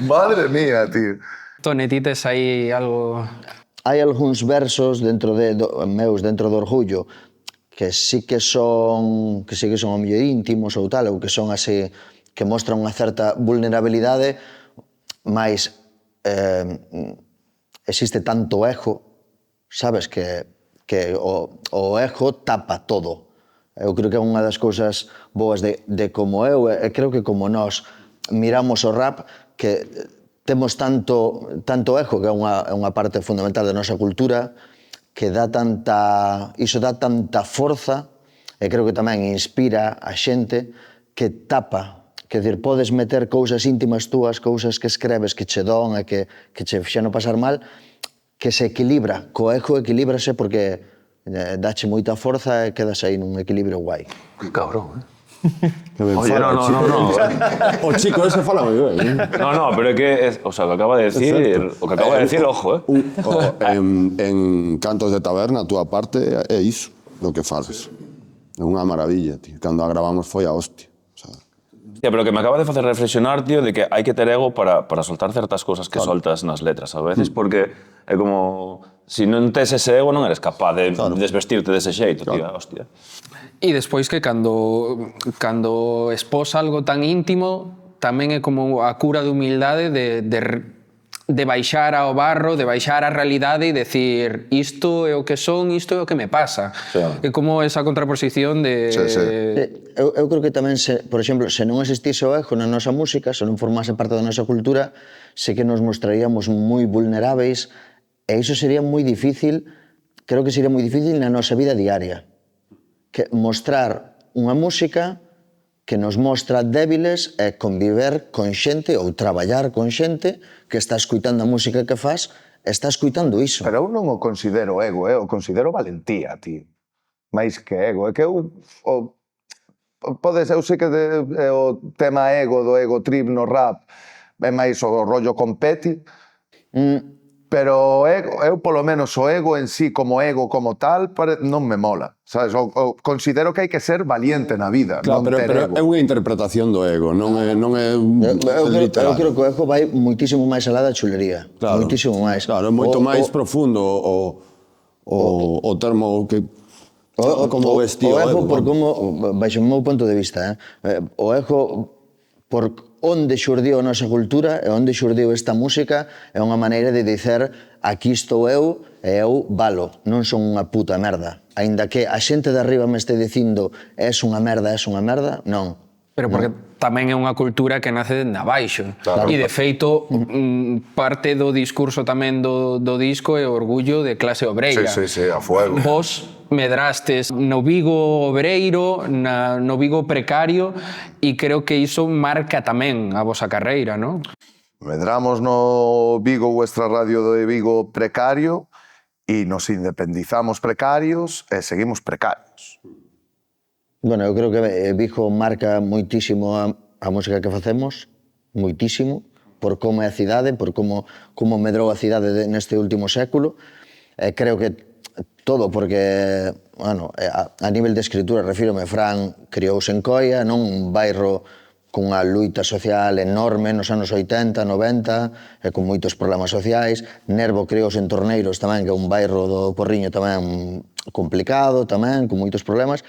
Madre mía, tío. Tone, ti tes aí algo... Hai algúns versos dentro meus dentro do Orgullo que sí que son o mellor íntimos ou tal, ou que son así, que mostran unha certa vulnerabilidade, mas existe tanto ego, sabes, que o ego tapa todo. Eu creo que é unha das cousas boas de como eu, e creo que como nós miramos o rap, que temos tanto ego, que é unha parte fundamental da nosa cultura, que iso dá tanta forza, e creo que tamén inspira a xente, que tapa. Quer dizer, podes meter cousas íntimas túas, cousas que escreves que che don e que che fixeron pasar mal, que se equilibra. Co ego equilíbrase porque dache moita forza e quedas aí nun equilibrio guai. Que cabrón, Oye, no. O chico ese fala moi ben. No, pero é que, o sea, o que acaba de decir, ojo, En Cantos de Taberna, a túa parte é iso, do que falas. É unha maravilla, tío. Cando a gravamos foi a hostia. Hostia, pero que me acaba de facer reflexionar, tío, de que hai que ter ego para soltar certas cousas que soltas nas letras, a veces, porque é como... Si non tes ese ego, non eres capaz de desvestirte dese xeito, tío, hostia. E despois que cando expós algo tan íntimo, tamén é como a cura de humildade de baixar ao barro, de baixar á realidade e decir isto é o que son, isto é o que me pasa. Sí. É como esa contraposición de... Eu creo que tamén, por exemplo, se non existise o ego na nosa música, se non formase parte da nosa cultura, sei que nos mostraríamos moi vulneráveis e iso sería moi difícil, creo que sería moi difícil na nosa vida diaria. Que mostrar unha música que nos mostra débiles e conviver con xente ou traballar con xente que está escuitando a música que faz e está escuitando iso. Pero eu non o considero ego, o considero valentía, tío. Máis que ego. É que eu sei que o tema ego do ego trip no rap é máis o rollo competi, pero eu polo menos o ego en sí como ego como tal non me mola, sabes? Considero que hai que ser valiente na vida, Claro, non ter pero ego. é unha interpretación do ego, non é literal. Eu creo que o ego vai moitísimo máis alá da chulería. Claro. Moitísimo máis. Claro, é moito máis profundo o termo que... como vestío o ego ego. por como, baixo o meu punto de vista, o ego por onde xurdiu a nosa cultura e onde xurdiu esta música é unha maneira de dizer aquí estou eu e eu valo, non son unha puta merda. Aínda que a xente de arriba me este dicindo és unha merda, non. Pero porque tamén é unha cultura que nace dende abaixo. Claro. E de feito, parte do discurso tamén do disco é o orgullo de clase obreira. Sí, a fuego. Vos medrastes no Vigo obreiro, no Vigo precario, e creo que iso marca tamén a vosa carreira, non? Medramos no Vigo, vuestra radio de Vigo precario, e nos independizamos precarios e seguimos precarios. Bueno, eu creo que Vigo marca moitísimo a música que facemos, moitísimo, por como é a cidade, por como medrou a cidade neste último século. Creo que todo, porque, bueno, a nivel de escritura, refírome, Fran criouse en Coia, non un bairro cunha luita social enorme nos anos 80, 90, e con moitos problemas sociais. Nervo criouse en Torneiros tamén, que é un bairro do Porriño tamén complicado, tamén, con moitos problemas.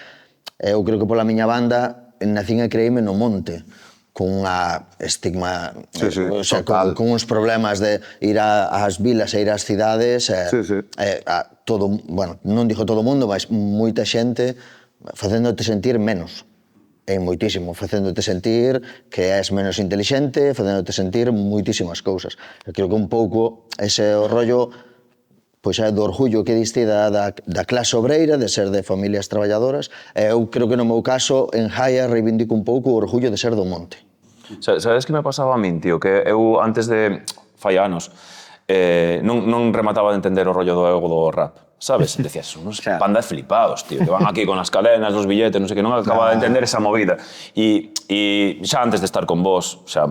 Eu creo que pola miña banda nacín e creíme no monte, con unha estigma, o sea, con uns problemas de ir ás vilas e ir ás cidades, todo, bueno, non digo todo o mundo, mas moita xente facéndote sentir menos. É moitísimo, facéndote sentir que és menos intelixente, facéndote sentir moitísimas cousas. Eu creo que un pouco ese rollo pois é do orgullo que diste da clase obreira, de ser de familias traballadoras. Eu creo que no meu caso, en Jaia, reivindico un pouco o orgullo de ser do monte. Sabes que me pasaba a min, tío? Que eu antes de fai anos non remataba de entender o rollo do ego do rap. Sabes? Decías, unos pandas flipados, tío, que van aquí con as cadenas, los billetes, non sei que, non acababa de entender esa movida. E xa antes de estar con vos, o sea,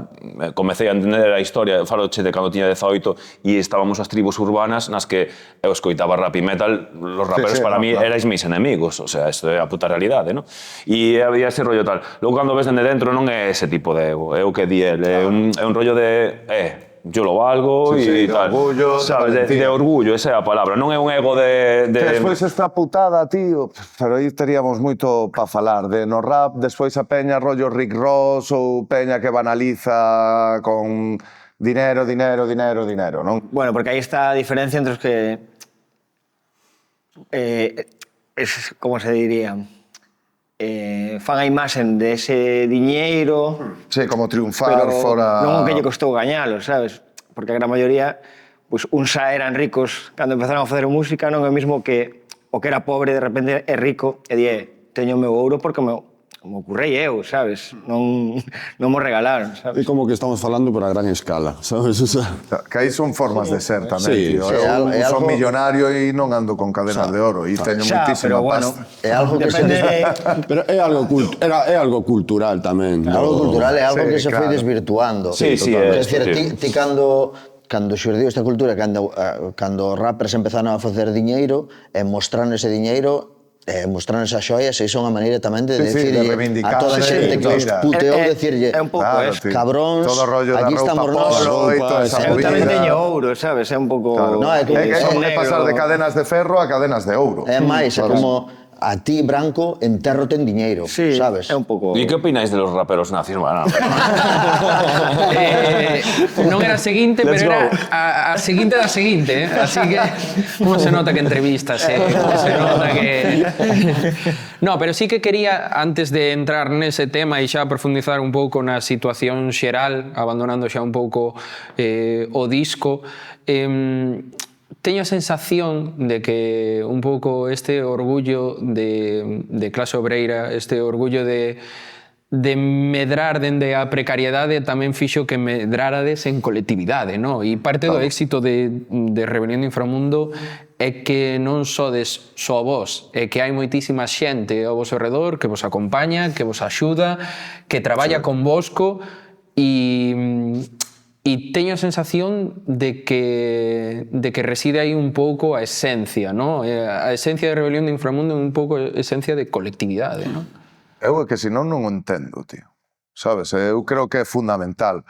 comecei a entender a historia, faloche de cando tiña 18 e estábamos as tribus urbanas nas que eu escoitaba rap e metal, los raperos para mí erais mis enemigos, o sea, isto é a puta realidade, non? E había ese rollo tal. Logo, cando ves dende dentro, non é ese tipo de ego, é o que di el, é un rollo de... yo lo valgo e tal. Orgullo, sabes, de orgullo, esa é a palabra. Non é un ego de... Despois esta putada, tío, pero aí teríamos moito pa falar de no rap, despois a peña rollo Rick Ross ou peña que banaliza con dinero, non? Bueno, porque aí está a diferencia entre os que... como se diría... fan a imaxen de ese diñeiro, Sí, como triunfar pero fora... non o que lle costou gañalo, sabes? porque a gran maioría, pois, uns xa eran ricos cando empezaron a facer música, non é o mismo que o que era pobre de repente é rico e di, teño o meu ouro porque me ocurrei eu, sabes? Non mo regalaron, É sabes? como que estamos falando por a gran escala, sabes? O sea, Que aí son formas de ser tamén, Sí, tío. sí, Eu é son algo- millonario e non ando con cadenas de oro e teño Xa, moitísima pero bueno, pasta. É algo que se depende... pero é algo cultural tamén. Algo cultural é algo Sí, que se foi claro. desvirtuando. Sí, sí, Quer é, decir, sí. ti cando xurdiu esta cultura, cando os rappers empezaron a facer diñeiro, e mostraron ese diñeiro, mostraron esas xoias, e son a maneira tamén de Sí, sí, de decirlle a reivindicarse, toda a xente que os mira. puteou, decirlle, É un pouco Claro, eso. tío. cabróns, Todo o rollo da aquí roupa estamos polo nós. e toda esa Eu tamén movida. teño ouro, sabes? É un pouco... Claro. No, é que É son como que pasar de cadenas de ferro a cadenas de ouro. É máis, é como a ti, branco, enterro ten diñeiro, Sí, sabes? é un pouco... E que opináis de los raperos nazis? Bueno, Non era a seguinte, Let's pero era go. a seguinte da seguinte, así que como se nota que entrevistas, como se nota que... No, pero sí que quería, antes de entrar nese tema e xa profundizar un pouco na situación xeral, abandonando xa un pouco o disco, teño a sensación de que un pouco este orgullo de clase obreira, este orgullo de medrar dende a precariedade tamén fixo que medrarades en colectividade, no? E parte do éxito de Rebelión do Inframundo é que non sodes só vos, é que hai moitísima xente ao vosso redor que vos acompaña, que vos axuda, que traballa convosco e teño a sensación de que reside aí un pouco a esencia, no? A esencia de Rebelión do Inframundo é un pouco a esencia de colectividade, no? Eu é que senón non o entendo, tío. Sabes? Eu creo que é fundamental.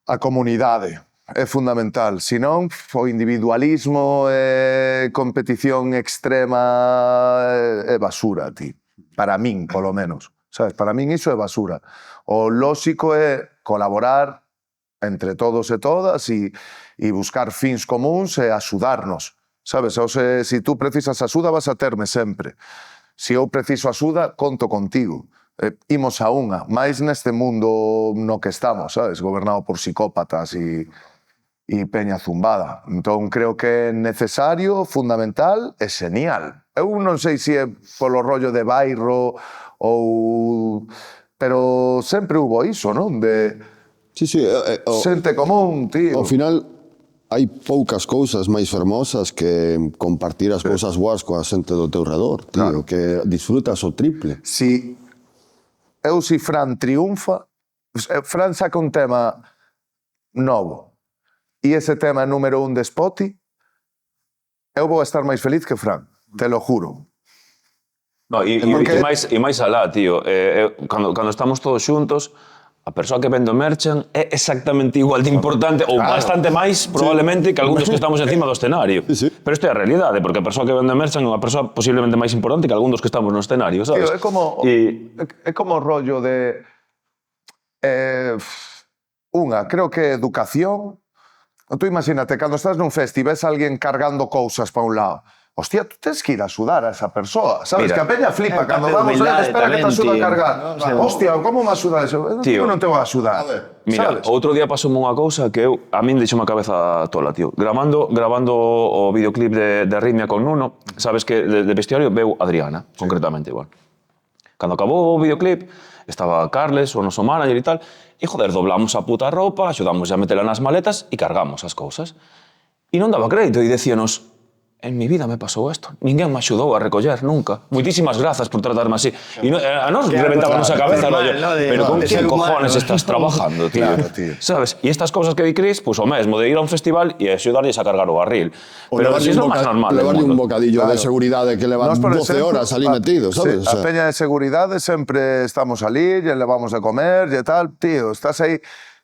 A comunidade é fundamental. Senón, o individualismo e competición extrema é basura, tío. Para min, polo menos. Sabes? Para min iso é basura. O lóxico é colaborar entre todos e todas e buscar fins comuns e axudarnos. Sabes? O se tú precisas axuda, vas a terme sempre. Se eu preciso axuda, conto contigo. Imos a unha, máis neste mundo no que estamos, sabes? Gobernado por psicópatas e peña zumbada. Entón, creo que é necesario, fundamental e genial. Eu non sei se é polo rollo de bairro ou... Pero sempre hubo iso, non? De Sí, xente común, tío. ao final hai poucas cousas máis fermosas que compartir as cousas boas coa xente do teu redor, tío, Claro. que disfrutas o triple. Si Fran triunfa, Fran saca un tema novo e ese tema é número 1 de Spotify, eu vou estar máis feliz que Fran, te lo juro. no, e máis alá, tío. Cando estamos todos xuntos, a persoa que vende o merchan é exactamente igual de importante ou bastante máis, probablemente, que algún dos que estamos encima do escenario. Sí, sí. Pero isto é a realidade, porque a persoa que vende o merchan é unha persoa posiblemente máis importante que algún dos que estamos no escenario, sabes? Tío, é como o rollo de... creo que educación... Tú imagínate, cando estás nun festi e ves a alguén cargando cousas pa un lado, hostia, tú tens que ir a axudar a esa persoa, sabes? Mira, que a peña flipa, cando parte de vamos, humildade espera que te tamén, axuda a tío. cargar. No, o sea, Hostia, como me axuda eso? Tío, Eu non te vou a axudar. Mira, sabes? outro día pasoume unha cousa que a min deixoume a cabeza tola, tío. Gravando o videoclip de Arritmia con Nuno, sabes que de vestiario veu Adriana, concretamente, igual. Cando acabou o videoclip, estaba Carles, o noso manager e tal, e, joder, doblamos a puta roupa, axudamos a metela nas maletas e cargamos as cousas. E non daba crédito e decíanos, en mi vida me pasou isto. Ninguén me axudou a recoller, nunca. Moitísimas grazas por tratarme así. E a nos reventábamos a cabeza, normal, rollo, ¿no? pero con de que ser cojones humano. estás trabajando, tío? Claro, tío. Sabes? E estas cousas que di Cris, pues o mesmo, de ir a un festival e axudarlles a cargar o barril. O Pero levarlle si es lo máis normal del levarlle un mundo. bocadillo de Claro. seguridade que levan Nós, por 12 exemplo, horas ali metidos, sabes? Sí, a peña de seguridade sempre estamos ali, lle levamos de comer, e tal, tío, estás aí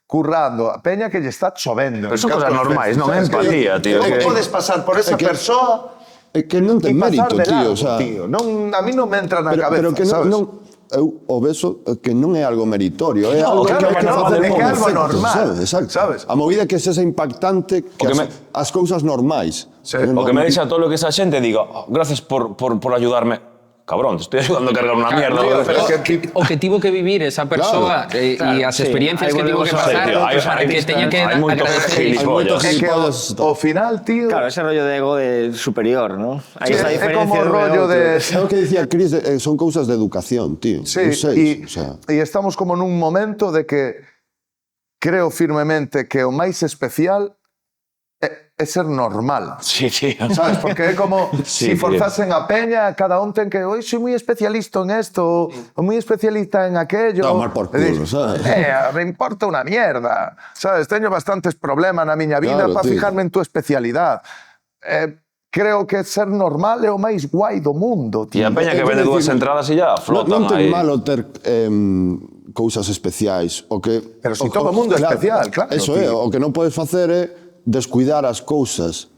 currando. A peña que lle está chovendo. Pero son cosas normais, non é empatía, tío. Como que- podes pasar por esa que- persoa É que non e ten pasar mérito, de tío, largo, o sea, tío? Non, a mí non me entra na cabeza, pero que sabes? eu o beso que non é algo meritorio, é No, algo claro que hai que que non, facer é que con é algo efecto, normal, sabes? Exacto. sabes? A movida que sexa impactante que O que as cousas normais. Sí, O que me deixa todo lo que esa xente diga, oh, gracias por ayudarme. cabrón, te estoy ayudando a cargar una mierda. tío, joder. pero es que O que tivo que vivir esa persoa e as sí. experiencias Aí que tivo volvemos que a- pasar Sí, tío, hai- para que teña que hai moito agradecer iso. gilipollas. é que Gilipollas. ao final, tío, Claro, ese rollo de ego de superior, ¿no? Aí está a é diferencia como o dun e rollo outro. de... É o que dicía Chris, son cousas de educación, tío. Sí, Non sei, o sea, e estamos como nun momento de que creo firmemente que o máis especial é ser normal. Sí, tío. ¿Sabes? Porque é como Sí, si forzasen a peña, cada un ten que, hoy soy muy especialista en esto, o muy especialista en aquello. Tomar por culo, E dis, sabes? Me importa una mierda. ¿Sabes? Teño bastantes problemas na miña vida Claro, para tío. fijarme en tu especialidad. Creo que ser normal é o máis guai do mundo, E tío. a peña que quero vende dúas dicir, entradas e ya flotan non ten aí. malo ter cousas especiais. O que, Pero si todo o mundo é especial, claro, Eso é, tío. o que non podes facer é descuidar as cousas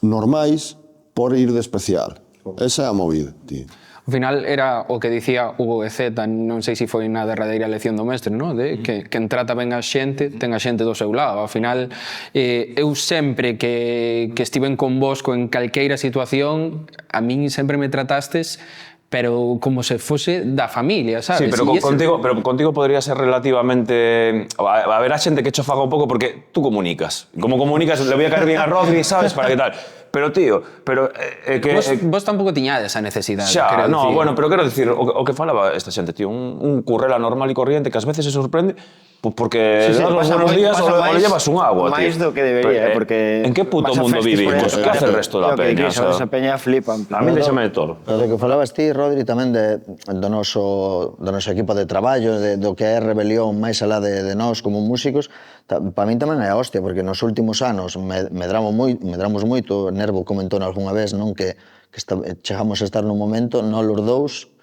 normais por ir de especial. Esa é a movida, tío. Ao final era o que dicía Hugo Ezeta, non sei se foi na derradeira lección do mestre, no? De que quen trata ben a xente, ten a xente do seu lado. Ao final, eu sempre que estiven convosco en calqueira situación, a min sempre me tratastes pero como se fose da familia, sabes? Sí, pero E contigo podría ser relativamente... A ver a xente que cho faga un pouco porque tú comunicas. Como comunicas, le voy a caer bien a Rodri, sabes, para que tal. Pero, tío, Vos tampouco tiñades esa necesidade, xa, quero no, dicir. bueno, pero quero dicir, o que falaba esta xente, tío, un currela normal e corriente que ás veces se sorprende porque Sí, das los pasa buenos moi- días pasa o le máis- llevas un agua, tío. máis do que debería, porque En que puto vas a mundo festas por vivimos? aí, Que hace el resto da lo que peña? dices, O sea, esa peña flipan. a mí déxame de todo. Pero do que falabas ti, Rodri, tamén do noso equipo de traballo, do que é rebelión máis alá de nós como músicos, para min tamén é a hostia, porque nos últimos anos medramos moito, Nervo comentou algunha vez, non, que chegamos a estar nun momento, non los dous,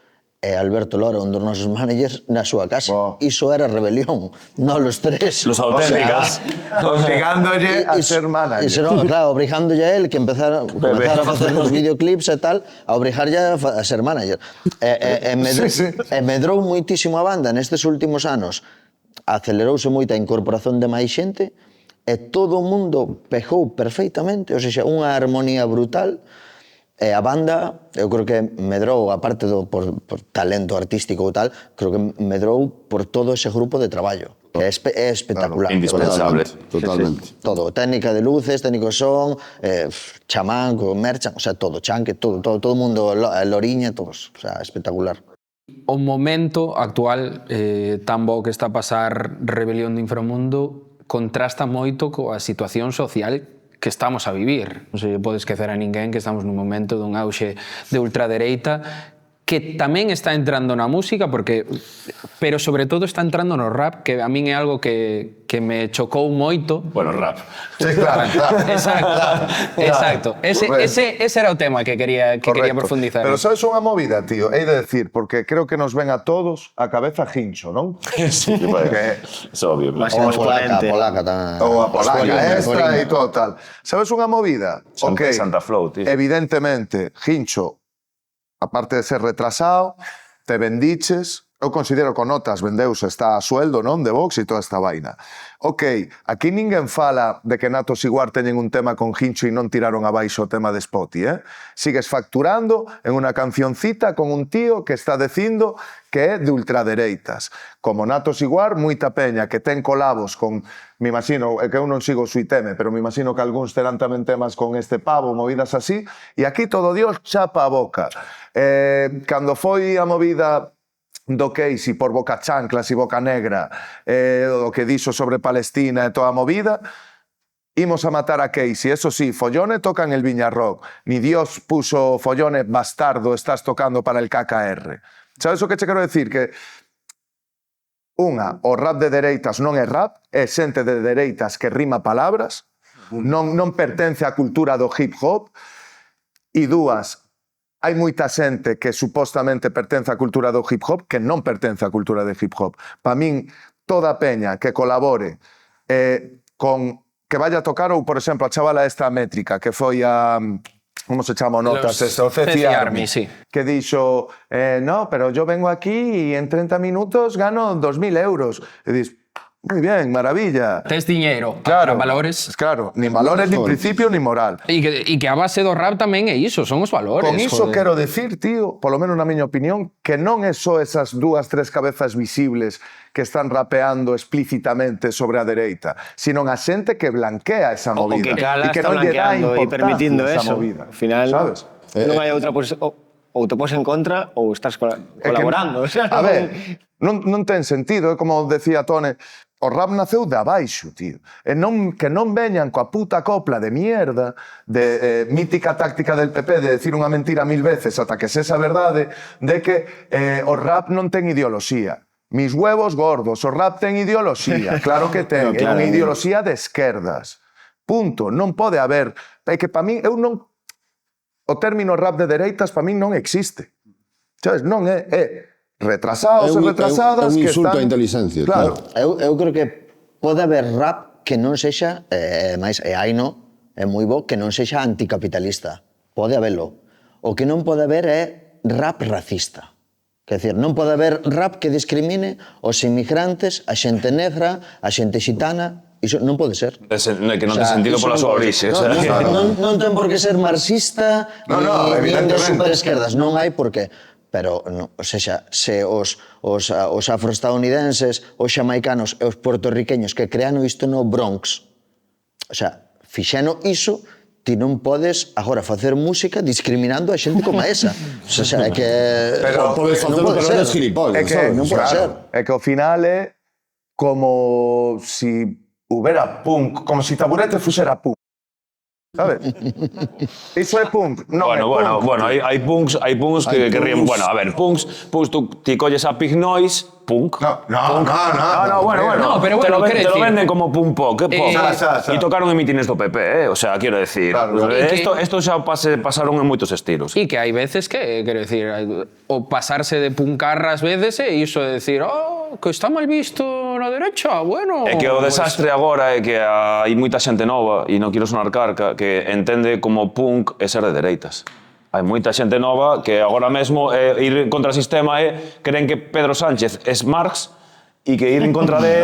e Alberto Lora, un dos nosos managers, na súa casa. Wow. Iso era rebelión, non los tres. Los auténticas. Obligándolle a ser manager. Iso non, claro, obrigándolle a él que comezara a facer os videoclips e tal, a obrigarlle a ser manager. E medrou moitísimo a banda nestes últimos anos. Acelerouse moito a incorporación de máis xente e todo o mundo pegou perfeitamente, ou seja, unha armonía brutal. E a banda, eu creo que medrou, aparte por talento artístico ou tal, creo que medrou por todo ese grupo de traballo, que é espectacular. Claro, indispensable. Totalmente. Todo, técnica de luces, técnico de son, chamán, merchan, o sea, todo, chanque, todo o mundo, Loriña, todos, o sea, espectacular. O momento actual tan bo que está a pasar Rebelión do Inframundo contrasta moito coa situación social que estamos a vivir. Non se pode esquecer a ninguén que estamos nun momento dun auxe de ultradereita que tamén está entrando na música pero sobre todo está entrando no rap, que a min é algo que me chocou moito. Bueno, rap. Sí, claro. Exacto. Ese era o tema que quería profundizar. Pero sabes unha movida, tío, hei de decir, porque creo que nos ven a todos a cabeza Hincho, non? Sí, Porque es obvio. Más Ou a exponente. polaca tamén. ou a polaca esta Coringa. e todo tal. Sabes unha movida? Santa Flow, tío. Evidentemente, Hincho, aparte de ser retrasado, te vendiches. Eu considero que o Notas vendeuse, está a sueldo, non? De Vox e toda esta vaina. Ok, aquí ninguén fala de que Natos Iguar teñen un tema con Hincho e non tiraron abaixo o tema de Spotify, Sigues facturando en unha cancioncita con un tío que está dicindo que é de ultradereitas. Como Natos Iguar, moita peña que ten colabos con, me imagino, é que eu non sigo Suiteme, pero me imagino que algúns terán tamén temas con este pavo, movidas así, e aquí todo Dios chapa a boca. Cando foi a movida do Casey por Boca Chanclas e Boca Negra, o que dixo sobre Palestina e toda a movida, imos a matar a Casey. Eso sí, Follone toca en el Viña Rock. Ni Dios puso Follone, bastardo, estás tocando para el KKR. Sabes o que che quero decir? Que unha, o rap de dereitas non é rap, é xente de dereitas que rima palabras, non pertence á cultura do hip hop, e dúas, hai moita xente que supostamente pertence á cultura do hip hop que non pertence á cultura de hip hop. Para min, toda a peña que colabore con que vaya a tocar, ou, por exemplo, a chavala esta métrica, que foi a... Como se chama o Notas? O Ceci Army, sí. Que dixo, no, pero yo vengo aquí y en 30 minutos gano 2.000 euros. E dis, Moi ben, maravilla. Tes diñeiro Claro, para valores. Claro, ni valores, ni principio, ni moral. E que a base do rap tamén é iso, son os valores. Con iso joder. quero decir, tío, polo menos na miña opinión, que non é só esas 2, 3 cabezas visibles que están rapeando explícitamente sobre a dereita, sino a xente que blanquea esa O movida. que Cala e que está non lle dá blanqueando e importancia permitindo a esa eso. movida. Al final, sabes? non hai outra posición. Ou te pos en contra ou estás É que- colaborando. O sea, a ver, non ten sentido, é como decía Tone, o rap naceu de abaixo, tío. E que non veñan coa puta copla de mierda, de mítica táctica del PP de decir unha mentira 1000 veces ata que sexa verdade, de que o rap non ten ideoloxía. Mis huevos gordos, o rap ten ideoloxía, claro que ten, é unha ideoloxía de esquerdas. Punto, non pode haber, é que para min, eu non, o término rap de dereitas para min non existe. Sabes, non é retrasados e retrasadas é un que insulto están... á inteligencia, Claro. Eu creo que pode haber rap que non sexa, máis, e hai no, é moi bo, que non sexa anticapitalista. Pode habelo. O que non pode haber é rap racista. Quer dizer, non pode haber rap que discrimine os inmigrantes, a xente negra, a xente xitana. Iso non pode ser. Que non ten sentido pola súa orixe. Non ten por que ser marxista No, ni de evidentemente. superesquerdas. Non hai por que. Pero, o sea, se os afroestadounidenses, os xamaicanos e os puertorriqueños que crearon isto no Bronx, o sea, fixeno iso, ti non podes agora facer música discriminando a xente como esa. O sea, é que... Pero Podes non facelo, pode pero ser. non es gilipollas, É que, sabes? non pode ser. É que ao final é como si houbera punk, como si Taburete fuxera punk. Sabes? Iso é punk. Non é punk. Hai punks que ríen. Bueno, a ver, punks, tú ti colles a Pig Noise, punk. No, Bueno. No, pero bueno, te quero lo decir- venden como punk pop, que pop. xa. E tocaron en mítines do PP, o sea, quero decir. Claro. Esto xa pasaron en moitos estilos. E que hai veces que, quero decir, o pasarse de puncarra ás veces é iso de decir, que está mal visto na derecha, bueno... É que o desastre agora é que hai moita xente nova, e non quero sonar carca, que entende como punk é ser de dereitas. Hai moita xente nova que agora mesmo ir contra o sistema creen que Pedro Sánchez é Marx e que ir en contra de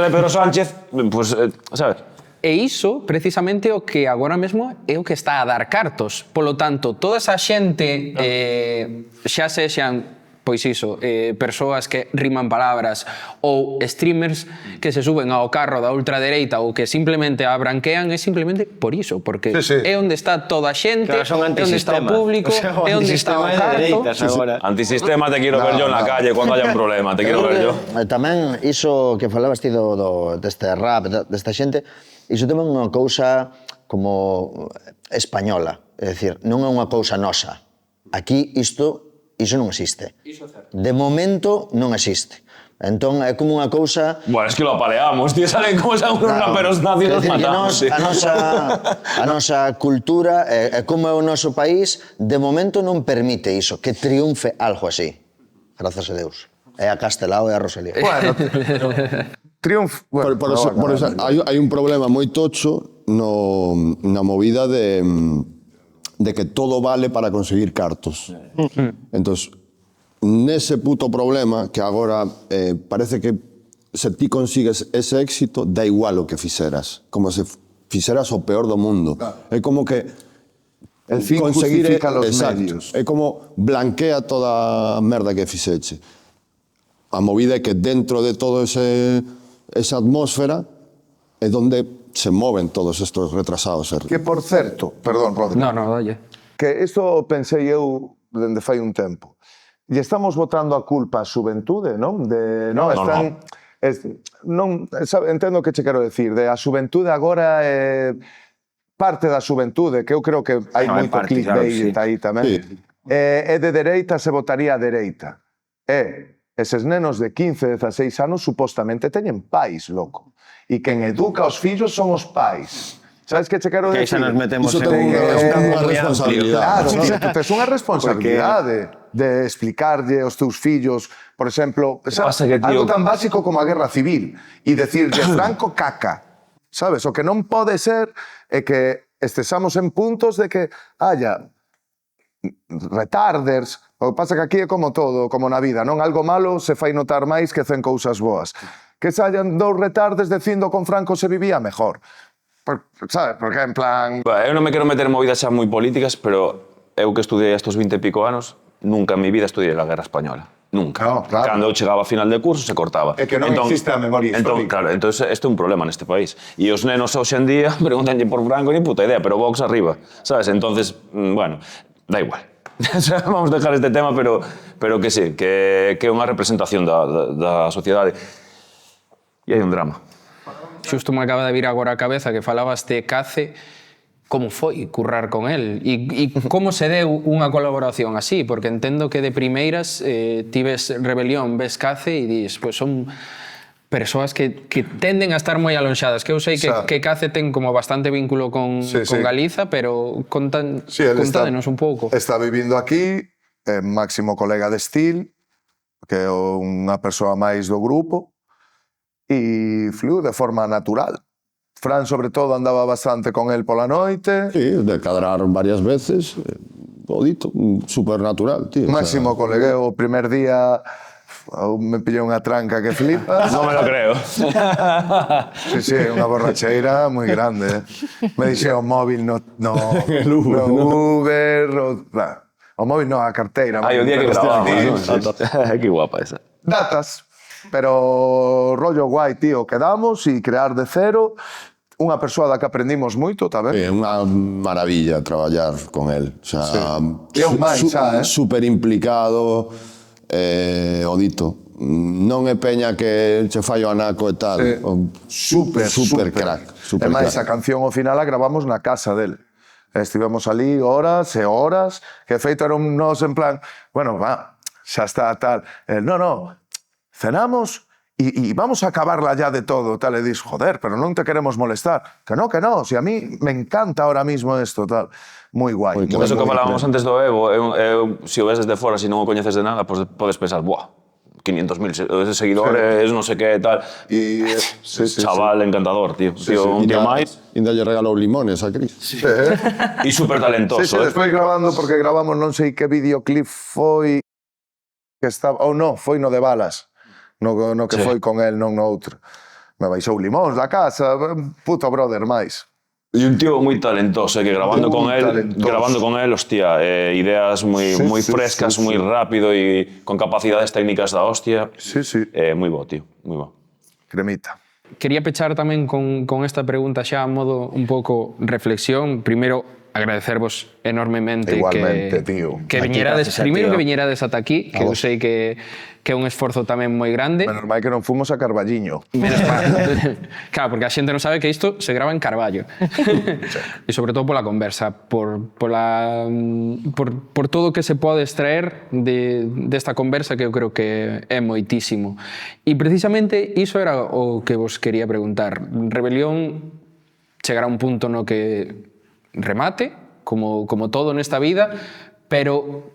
Pedro Sánchez, pues, sabes? E iso, precisamente, o que agora mesmo é o que está a dar cartos. Polo tanto, toda esa xente, xa sexan, pois iso, persoas que riman palabras ou streamers que se suben ao carro da ultradereita ou que simplemente a branquean, é simplemente por iso, porque Sí. é onde está toda a xente, Claro, son é onde está o antisistema. público, O sea, o é onde está o antisistema é de carto. dereitas agora. Antisistema te quiero ver yo en la calle cuando haya un problema, te quiero ver yo. Tamén iso que falabas ti deste rap, desta xente, iso tamén é unha cousa como española. É dicir, non é unha cousa nosa. Aquí iso non existe. De momento non existe. Entón é como unha cousa... Bueno, es que lo apaleamos, tío, salen como son unos raperos nazis, Quer los dicir que matamos. Sí. a nosa cultura e como é o noso país, de momento non permite iso, que triunfe algo así. Grazas a Deus. É a Castelao e a Rosalía. Bueno, triunfo... Bueno, Por eso, hai un problema moi tocho na movida de que todo vale para conseguir cartos. Entonces, nese puto problema que agora parece que se ti consigues ese éxito, da igual o que fixeras. Como se fixeras o peor do mundo. É como que El fin justifica los medios. É como blanquea toda a merda que fixeche. A movida é que dentro de todo esa atmósfera é donde se moven todos estos retrasados. Que, por certo, perdón, Rodri, No, dalle. que isto pensei eu dende fai un tempo. E estamos botando a culpa á xuventude, non? Entendo o que che quero decir, de a xuventude agora é parte da xuventude, que eu creo que hai Non, é moito parte, claro, clickbait sí. aí tamén. Sí. É de dereita se votaría a dereita. Eses nenos de 15, 16 anos supostamente teñen pais, loco. E quen educa os fillos son os pais. Sabes que che quero Que aí decir? xa nos metemos Iso en ten un campo unha moi responsabilidade. Claro, amplio. tío, tú tes unha responsabilidade de explicarlle aos teus fillos, por exemplo, pasa que, tío, algo tan básico como a guerra civil e decirlle Franco caca. Sabes? O que non pode ser é que estesamos en puntos de que haya retarders. O que pasa que aquí é como todo, como na vida, non? Algo malo se fai notar máis que 100 cousas boas. que se hayan dous retardes dicindo con Franco se vivía mejor. Sabes? Porque en plan... Eu non me quero meter en movidas xa moi políticas, pero eu que estudiei estos 20 e pico anos, nunca en mi vida estudiei a Guerra Española. Nunca. No, claro. Cando eu chegaba a final de curso, se cortaba. É que non existe a memoria histórica. Claro, entón, isto é un problema neste país. E os nenos hoxe en día preguntanlle por Franco, ni puta idea, pero Vox arriba, sabes? Entonces, bueno, da igual. Vamos dejar este tema, pero que sí, que é unha representación da sociedade. E hai un drama. Xusto me acaba de vir agora a cabeza que falabas de Cace, como foi currar con el e como se deu unha colaboración así, porque entendo que de primeiras ti ves Rebelión, ves Cace e dis, pues son persoas que tenden a estar moi alonxadas, que eu sei que Cace ten como bastante vínculo con Galiza, pero contádenos un pouco. Está vivindo aquí, é máximo colega de Steel, que é unha persoa máis do grupo, e fluiu de forma natural. Fran, sobre todo, andaba bastante con él pola noite. Sí, de cadrar varias veces, bodito, super natural, tío. Máximo colegueo, o primer día me pillé unha tranca que flipas. Non me lo creo. Sí, unha borracheira moi grande. Me dixé o móvil no Uber, o móvil no, a carteira. Ai, o día que grabamos. Que guapa esa. Datas, pero rollo guai, tío. Quedamos e crear de cero. Unha persoa da que aprendimos moito, tamén. É unha maravilla traballar con el. O sea, E un máis, super implicado, odito. Non é peña que che fai o anaco e tal. Super crack. E máis, a canción ao final a gravamos na casa del. Estivemos ali horas e horas, que feito era un nos en plan, bueno, va, xa está tal. No, cenamos y vamos a acabarla ya de todo, tal, e dis, joder, pero non te queremos molestar. Que no, si a mí me encanta ahora mismo esto, tal. Moi guai. Por eso que falábamos antes do ego, se o ves desde fora, se non o coñeces de nada, pues podes pensar, buah, 500.000 seguidores, non sei que, tal. Y, chaval encantador, tío. Un tío máis. Ainda lle regalou limones a Cris. E super talentoso. Sí, despois grabando, porque gravamos non sei que videoclip foi que estaba, ou non, foi no de Balas. No que foi con el, non no outro. Me baixou limóns da casa, puto brother máis. E un tío moi talentoso, que grabando con él, hostia, ideas moi frescas, moi rápido e con capacidades técnicas da hostia. Sí. Moi bo, tío, moi bo. Cremita. Quería pechar tamén con esta pregunta xa a modo un pouco reflexión. Primeiro, agradecervos enormemente que viñerades, primeiro que viñerades ata aquí, que eu sei que é un esforzo tamén moi grande. Menos mal que non fomos a Carballiño. Menos mal. Claro, porque a xente non sabe que isto se grava en Carballo. E sobre todo pola conversa, por todo o que se pode extraer desta conversa, que eu creo que é moitísimo. E precisamente iso era o que vos quería preguntar. Rebelión chegará a un punto no que remate, como todo nesta vida, pero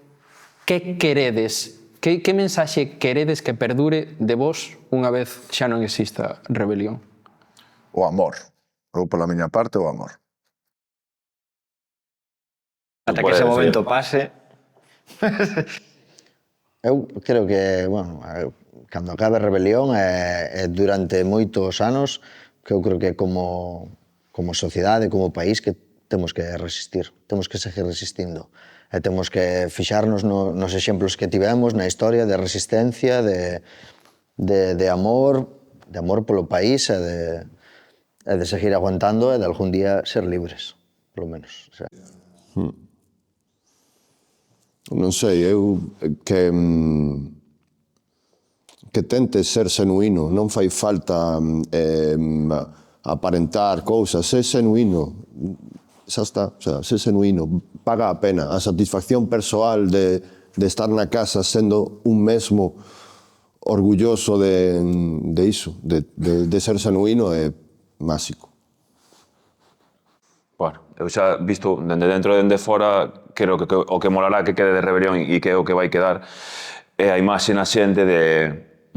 que queredes? Que mensaxe queredes que perdure de vos unha vez xa non exista Rebelión? O amor. Eu, pola miña parte, o amor. Ata que ese momento pase. Eu creo que, bueno, cando acabe Rebelión durante moitos anos, que eu creo que como sociedade, como país, que temos que resistir, temos que seguir resistindo. E temos que fixarnos nos exemplos que tivemos na historia de resistencia, de amor polo país e de seguir aguantando e de algún día ser libres, polo menos. O sea. Non sei, eu que tente ser genuíno, non fai falta aparentar cousas, ser genuíno. Xa está, o sea, ser genuíno, paga a pena. A satisfacción persoal de estar na casa sendo un mesmo orgulloso de iso, de ser genuíno é máxico. Bueno, eu xa visto dende dentro e dende fora, creo que o que molará que quede de Rebelión e que é o que vai quedar é a imaxe na xente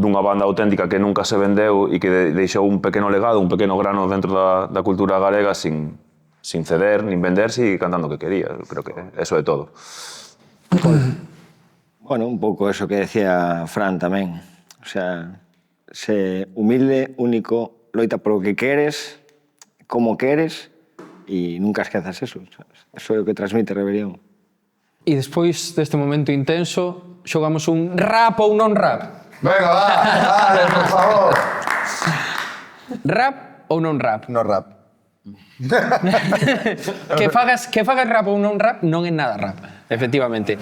dunha banda auténtica que nunca se vendeu e que deixou un pequeno legado, un pequeno grano dentro da cultura galega sin ceder, nin venderse e cantando o que quería. Creo que eso é todo. Bueno, un pouco eso que decía Fran tamén. O sea, Se humilde, único, loita polo que queres, como queres, e nunca esquezas eso, sabes? Eso é o que transmite Rebelión. E despois deste momento intenso, xogamos un rap ou non rap? Venga, va, dale, por favor. Rap ou non rap? No rap. Que fagas rap ou non rap non é nada rap, efectivamente.